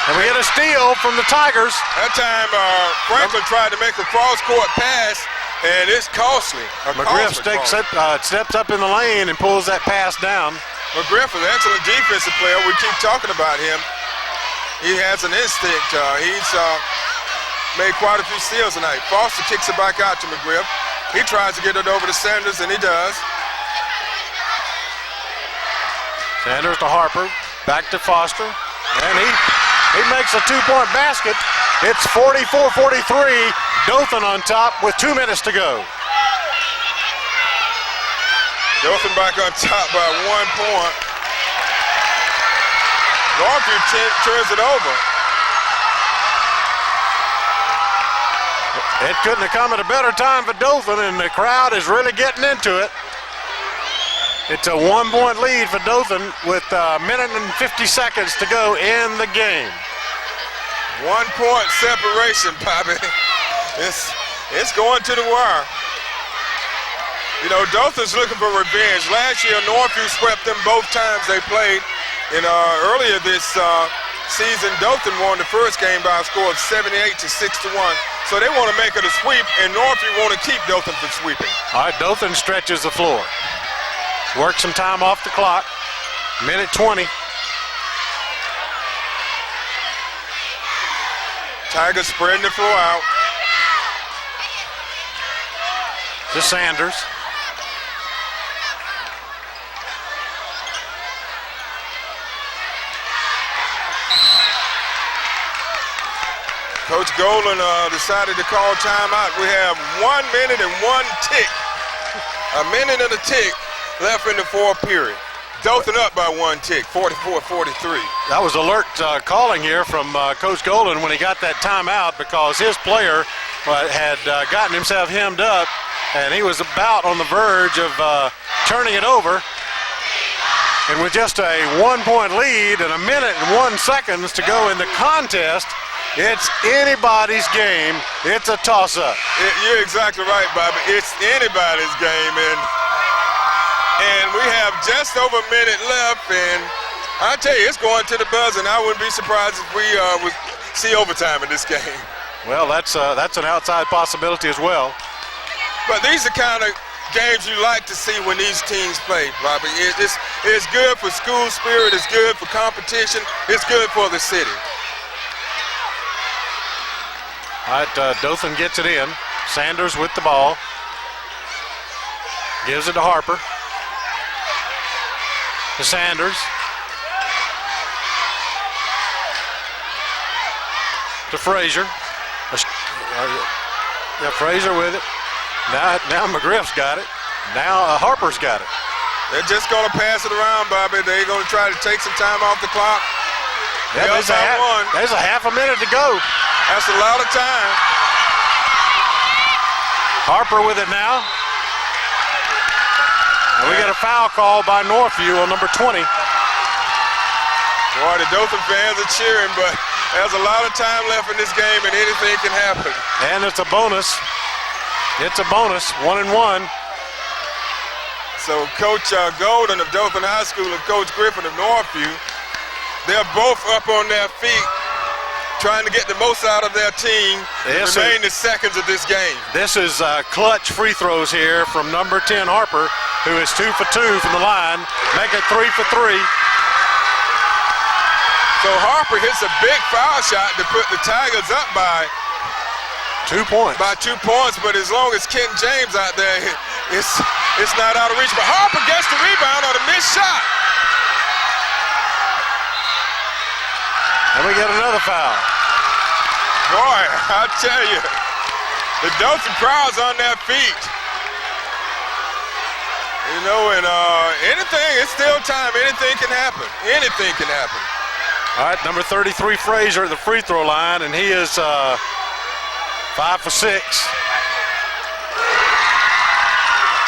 And we get a steal from the Tigers. That time Franklin tried to make a cross-court pass, and it's costly. McGriff steps up in the lane and pulls that pass down. McGriff is an excellent defensive player. We keep talking about him. He has an instinct. He's made quite a few steals tonight. Foster kicks it back out to McGriff. He tries to get it over to Sanders, and he does. Sanders to Harper, back to Foster, and he makes a 2-point basket. It's 44-43, Dothan on top with 2 minutes to go. Dothan back on top by 1 point. Northview turns it over. It couldn't have come at a better time for Dothan, and the crowd is really getting into it. It's a 1-point lead for Dothan with a minute and 50 seconds to go in the game. 1 point separation, Bobby. It's going to the wire. You know, Dothan's looking for revenge. Last year, Northview swept them both times they played. And earlier this season, Dothan won the first game by a score of 78-61. So they want to make it a sweep, and Northview want to keep Dothan from sweeping. All right, Dothan stretches the floor. Work some time off the clock. Minute 20. Tigers spreading the floor out. To Sanders. Coach Golan decided to call timeout. We have 1 minute and 1 tick. A minute and a tick left in the fourth period. Dothan up by 1 tick, 44-43. That was alert calling here from Coach Golan when he got that timeout, because his player had gotten himself hemmed up, and he was about on the verge of turning it over. And with just a 1-point lead and 1 minute and 1 second to go in the contest, it's anybody's game. It's a toss-up. You're exactly right, Bobby. It's anybody's game, and we have just over a minute left, and I tell you, it's going to the buzzer, and I wouldn't be surprised if we would see overtime in this game. Well, that's an outside possibility as well. But these are kind of games you like to see when these teams play, Bobby. It's good for school spirit. It's good for competition. It's good for the city. All right, Dothan gets it in. Sanders with the ball. Gives it to Harper. To Sanders. To Frazier. Yeah, Frazier with it. Now McGriff's got it. Now Harper's got it. They're just going to pass it around, Bobby. They're going to try to take some time off the clock. Yeah, there's a half a minute to go. That's a lot of time. Harper with it now. And we got a foul call by Northview on number 20. Boy, the Dothan fans are cheering, but there's a lot of time left in this game, and anything can happen. And it's a bonus. It's a bonus, 1-1. So Coach Golden of Dothan High School and Coach Griffin of Northview, they're both up on their feet trying to get the most out of their team in the remaining seconds of this game. This is clutch free throws here from number 10 Harper, who is 2 for 2 from the line, make it 3 for 3. So Harper hits a big foul shot to put the Tigers up by 2 points. By 2 points, but as long as Kenton James out there, it's not out of reach. But Harper gets the rebound on a missed shot. And we get another foul. Boy, I tell you, the Dothan crowd's on their feet. You know, and anything, it's still time. Anything can happen. Anything can happen. All right, number 33, Frazier at the free throw line, and he is 5 for 6.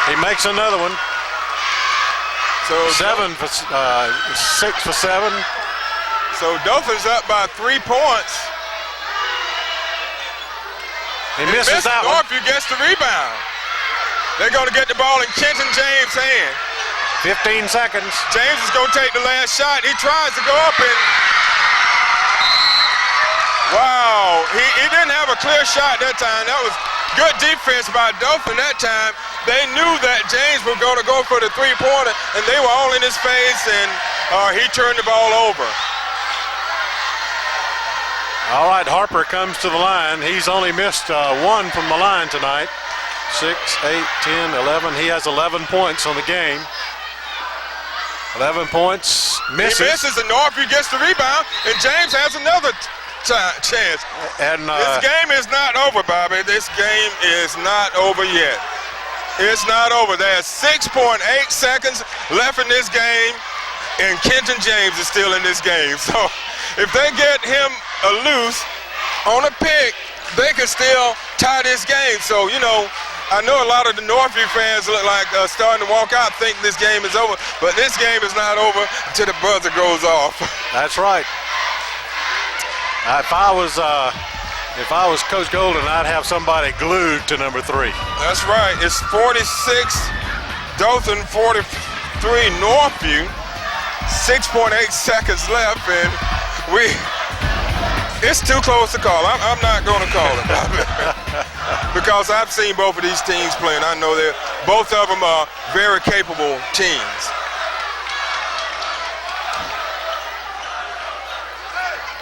He makes another one. So 6 for 7. So Dothan's up by 3 points. He misses that one. Northview gets the rebound. They're going to get the ball in Kenton James' hand. 15 seconds. James is going to take the last shot. He tries to go up and wow, he didn't have a clear shot that time. That was good defense by Dothan that time. They knew that James was going to go for the three-pointer, and they were all in his face, and he turned the ball over. All right, Harper comes to the line. He's only missed 1 from the line tonight. 6, 8, 10, 11. He has 11 points on the game. 11 points, misses. He misses, and Northview gets the rebound, and James has another chance. And this game is not over, Bobby. This game is not over yet. It's not over. There's 6.8 seconds left in this game, and Kenton James is still in this game. So if they get him loose on a pick, they can still tie this game. So, you know, I know a lot of the Northview fans look like starting to walk out, think this game is over, but this game is not over until the buzzer goes off. That's right. If I was Coach Golden, I'd have somebody glued to number 3. That's right. It's 46 Dothan, 43 Northview. 6.8 seconds left, and it's too close to call. I'm not going to call it, because I've seen both of these teams play, and I know that both of them are very capable teams.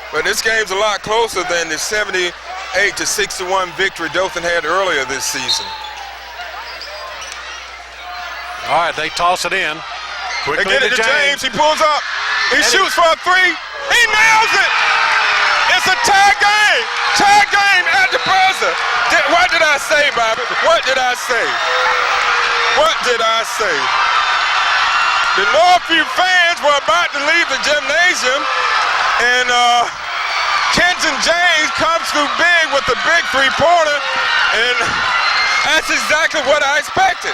But this game's a lot closer than the 78-61 victory Dothan had earlier this season. All right, they toss it in. Quickly they get it to James. He pulls up. He shoots for a 3. He nails it. It's a tie game. Tie game at the buzzer. What did I say, Bobby? What did I say? What did I say? The Northview fans were about to leave the gymnasium, and Kenton James comes through big with the big three-pointer, and that's exactly what I expected.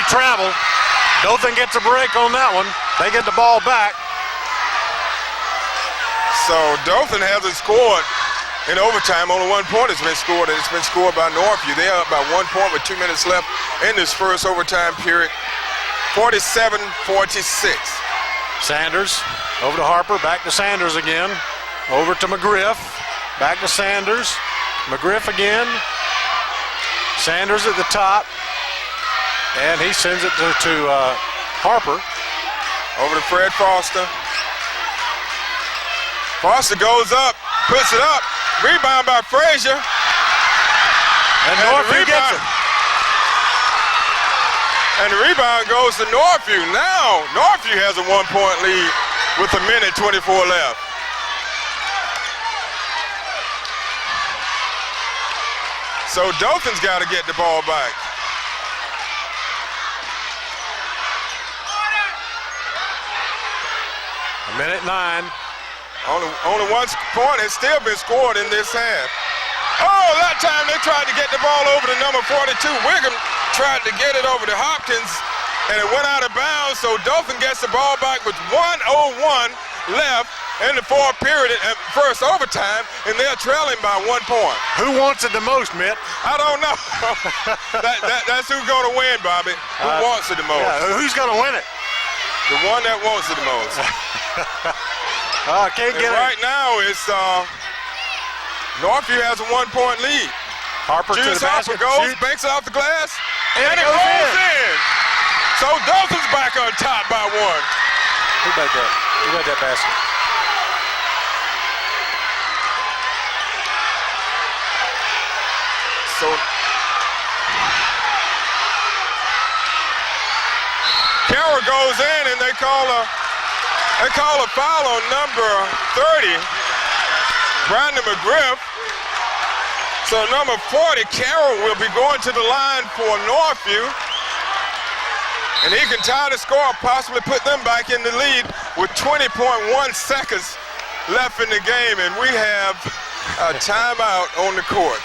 They travel. Dothan gets a break on that one. They get the ball back. So Dothan hasn't scored in overtime. Only 1 point has been scored, and it's been scored by Northview. They are up by 1 point with 2 minutes left in this first overtime period. 47-46. Sanders over to Harper, back to Sanders again. Over to McGriff, back to Sanders. McGriff again. Sanders at the top, and he sends it to Harper. Over to Fred Foster. Foster goes up, puts it up. Rebound by Frazier. And Northview gets it. And the rebound goes to Northview. Now Northview has a 1 point lead with 1:24 left. So Dothan's got to get the ball back. A minute 9. Only 1 point has still been scored in this half. Oh, that time they tried to get the ball over to number 42. Wiggum tried to get it over to Hopkins, and it went out of bounds, so Dothan gets the ball back with 1:01 left in the fourth period at first overtime, and they're trailing by 1 point. Who wants it the most, Mitt? I don't know. That's who's going to win, Bobby. Who wants it the most? Yeah, who's going to win it? The one that wants it the most. Can't get right it. Now, it's Northview has a 1 point lead. Harper to the Harper basket. goes, Shoot. banks it off the glass, and it goes goes in. So Dothan's back on top by 1. Who made that? Who made that basket? So Carroll goes in, and they call a foul on number 30, Brandon McGriff. So number 40, Carroll, will be going to the line for Northview, and he can tie the score, possibly put them back in the lead with 20.1 seconds left in the game, and we have a timeout on the court.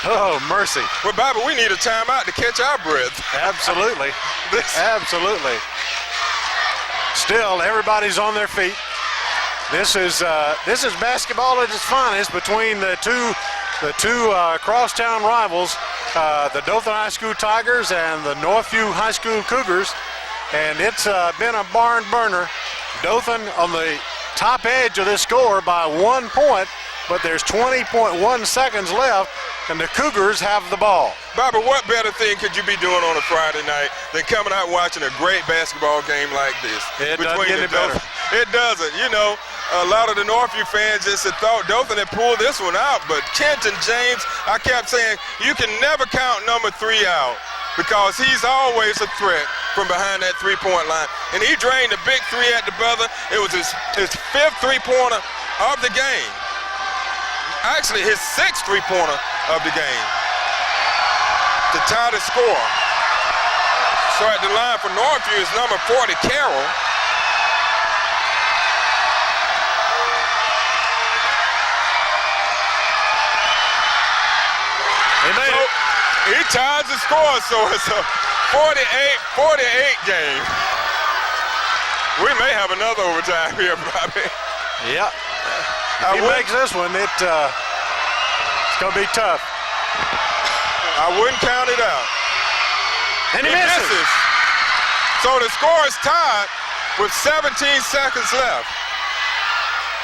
Oh, mercy. Well, Bobby, we need a timeout to catch our breath. Absolutely. Absolutely. Still, everybody's on their feet. This is basketball at its finest between the two crosstown rivals, the Dothan High School Tigers and the Northview High School Cougars, and it's been a barn burner. Dothan on the top edge of this score by 1 point, but there's 20.1 seconds left, and the Cougars have the ball. Bobby, what better thing could you be doing on a Friday night than coming out and watching a great basketball game like this? It doesn't get any better. It doesn't. You know, a lot of the Northview fans just had thought Dothan had pulled this one out, but Kenton James, I kept saying, you can never count number 3 out because he's always a threat from behind that three-point line. And he drained a big 3 at the buzzer. It was his 5th three-pointer of the game. Actually, his 6th three-pointer of the game to tie the score. So at the line for Northview is number 40, Carroll. He ties the score, so it's a 48-48 game. We may have another overtime here, Bobby. Yep. If he makes this one, it's going to be tough. I wouldn't count it out. And he misses. So the score is tied with 17 seconds left.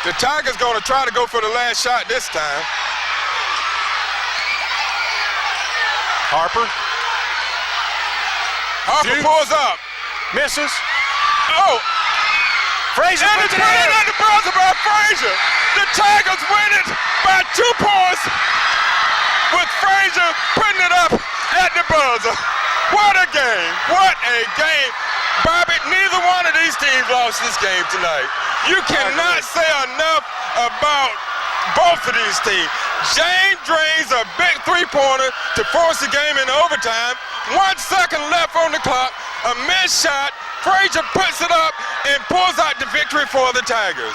The Tigers going to try to go for the last shot this time. Harper pulls up. Misses. Oh! Frazier puts it in at the buzzer by Frazier. The Tigers win it by 2 points with Frazier putting it up at the buzzer. What a game. What a game. Bobby, neither one of these teams lost this game tonight. You cannot say enough about both of these teams. James drains a big three-pointer to force the game into overtime. 1 second left on the clock. A missed shot. Frazier puts it up and pulls out the victory for the Tigers.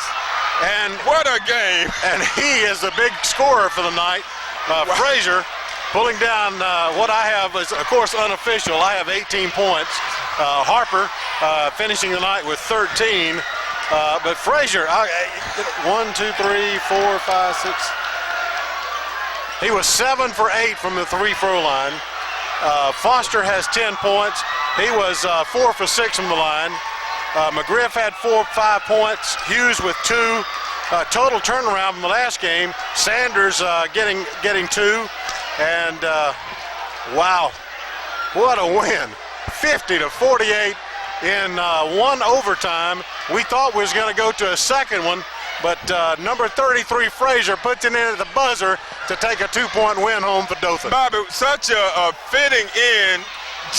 And what a game. And he is the big scorer for the night. Frazier pulling down what I have is, of course, unofficial. I have 18 points. Harper finishing the night with 13. But Frazier, 1, 2, 3, 4, 5, 6. He was 7 for 8 from the free-throw line. Foster has 10 points. He was 4 for 6 from the line. McGriff had 5 points. Hughes with 2. Total turnaround from the last game. Sanders getting 2. And wow, what a win! 50-48 in one overtime. We thought we was going to go to a second one, but number 33 Frazier puts it in at the buzzer to take a 2-point win home for Dothan. Bobby, such a fitting end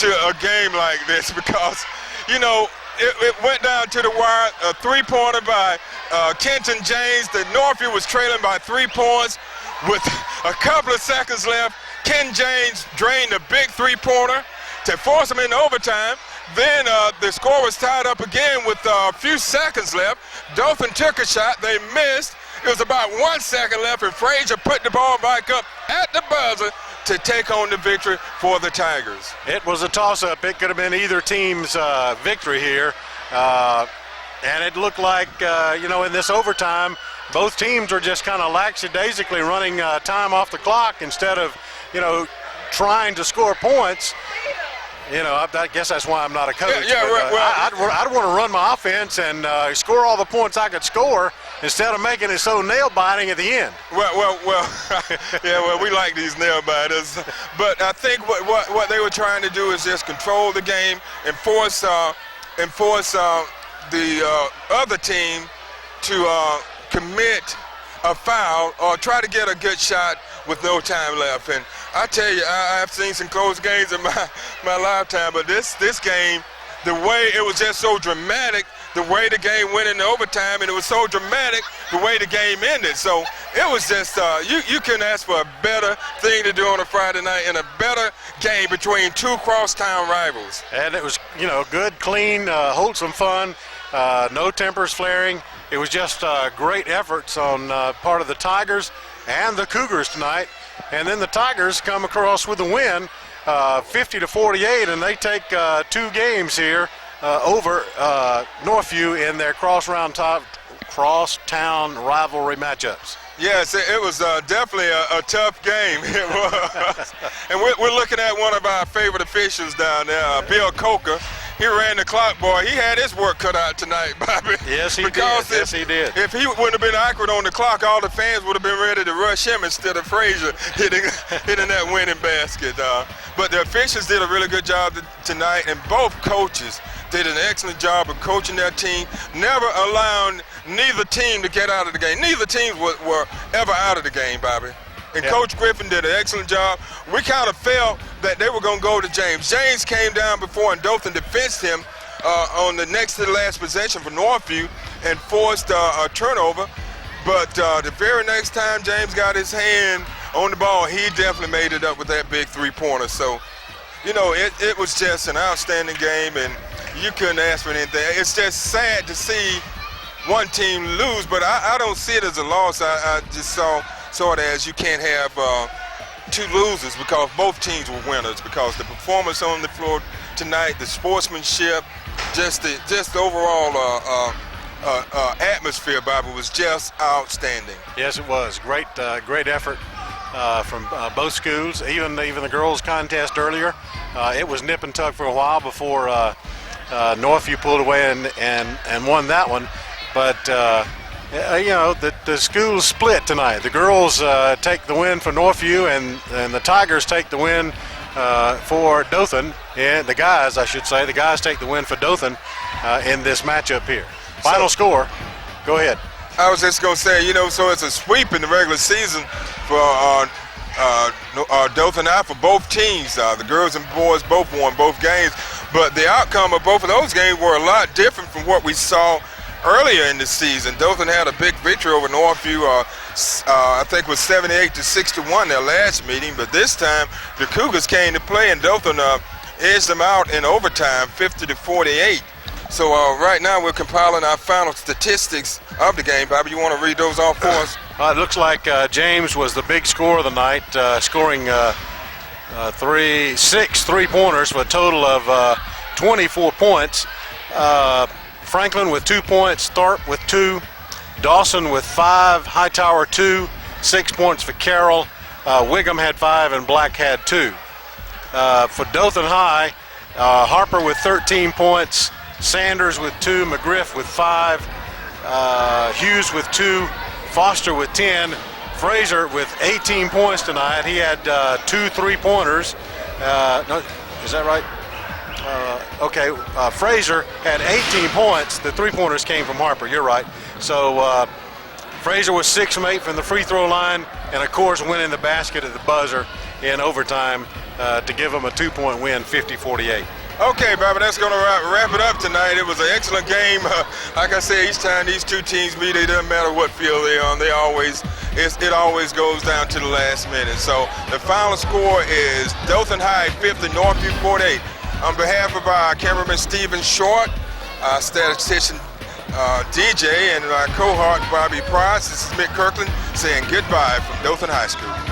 to a game like this because, you know, it went down to the wire, a 3-pointer by Kenton James. The Northview was trailing by 3 points with a couple of seconds left. Ken James drained a big 3-pointer to force him into overtime. Then the score was tied up again with a few seconds left. Dothan took a shot. They missed. It was about 1 second left, and Frazier put the ball back up at the buzzer to take on the victory for the Tigers. It was a toss-up. It could have been either team's victory here. And it looked like, you know, in this overtime, both teams are just kind of lackadaisically running time off the clock instead of, you know, trying to score points. You know, I guess that's why I'm not a coach. I'd want to run my offense and score all the points I could score instead of making it so nail-biting at the end. Well, yeah, well, we like these nail-biters. But I think what they were trying to do is just control the game and force the other team to commit a foul or try to get a good shot with no time left. And I tell you, I've seen some close games in my lifetime, but this game, the way it was just so dramatic, the way the game went into overtime, and it was so dramatic the way the game ended. So it was just, you couldn't ask for a better thing to do on a Friday night and a better game between two crosstown rivals. And it was, you know, good, clean, wholesome fun, no tempers flaring. It was just great efforts on part of the Tigers and the Cougars tonight. And then the Tigers come across with a win, 50-48, and they take 2 games here over Northview in their crosstown rivalry matchups. Yes, it was definitely a tough game. It was. And we're looking at one of our favorite officials down there, Bill Coker. He ran the clock, boy. He had his work cut out tonight, Bobby. Yes, he did. Yes, he did. If he wouldn't have been accurate on the clock, all the fans would have been ready to rush him instead of Frazier hitting that winning basket. But the officials did a really good job tonight, and both coaches did an excellent job of coaching their team, never allowing neither team to get out of the game. Neither teams were ever out of the game, Bobby. And yeah. Coach Griffin did an excellent job. We kind of felt that they were going to go to James. James came down before, and Dothan defensed him on the next to the last possession for Northview and forced a turnover. But the very next time James got his hand on the ball, he definitely made it up with that big 3-pointer. So, you know, it was just an outstanding game, and you couldn't ask for anything. It's just sad to see one team lose, but I don't see it as a loss. I just saw it as you can't have 2 losers because both teams were winners, because the performance on the floor tonight, the sportsmanship, just the overall atmosphere, Bobby, was just outstanding. Yes, it was. Great effort from both schools. Even the girls' contest earlier, it was nip and tuck for a while before Northview pulled away and won that one. But you know, the schools split tonight. The girls take the win for Northview, and the Tigers take the win for Dothan. And the guys, I should say, take the win for Dothan in this matchup here. Final score. Go ahead. I was just going to say, you know, so it's a sweep in the regular season for Dothan High for both teams. The girls and boys both won both games. But the outcome of both of those games were a lot different from what we saw earlier in the season. Dothan had a big victory over Northview, I think it was 78-61 their last meeting, but this time the Cougars came to play, and Dothan edged them out in overtime, 50-48. So right now we're compiling our final statistics of the game. Bobby, you want to read those off for us? It looks like James was the big scorer of the night, scoring 6 3-pointers for a total of 24 points. Franklin with 2 points, Tharp with 2, Dawson with 5, Hightower 2, 6 points for Carroll. Wiggum had 5 and Black had 2. For Dothan High, Harper with 13 points, Sanders with 2, McGriff with 5, Hughes with 2, Foster with 10, Fraser with 18 points tonight. He had 2 3-pointers. No, is that right? Okay, Fraser had 18 points. The 3-pointers came from Harper. You're right. So Fraser was 6 from 8 from the free throw line, and of course winning the basket at the buzzer in overtime to give them a 2-point win, 50-48. Okay, Bobby, that's going to wrap it up tonight. It was an excellent game. Like I said, each time these two teams meet, it doesn't matter what field they're on. It always goes down to the last minute. So the final score is Dothan High 50, Northview 48. On behalf of our cameraman Stephen Short, our statistician DJ, and our cohort Bobby Price, this is Mick Kirkland saying goodbye from Dothan High School.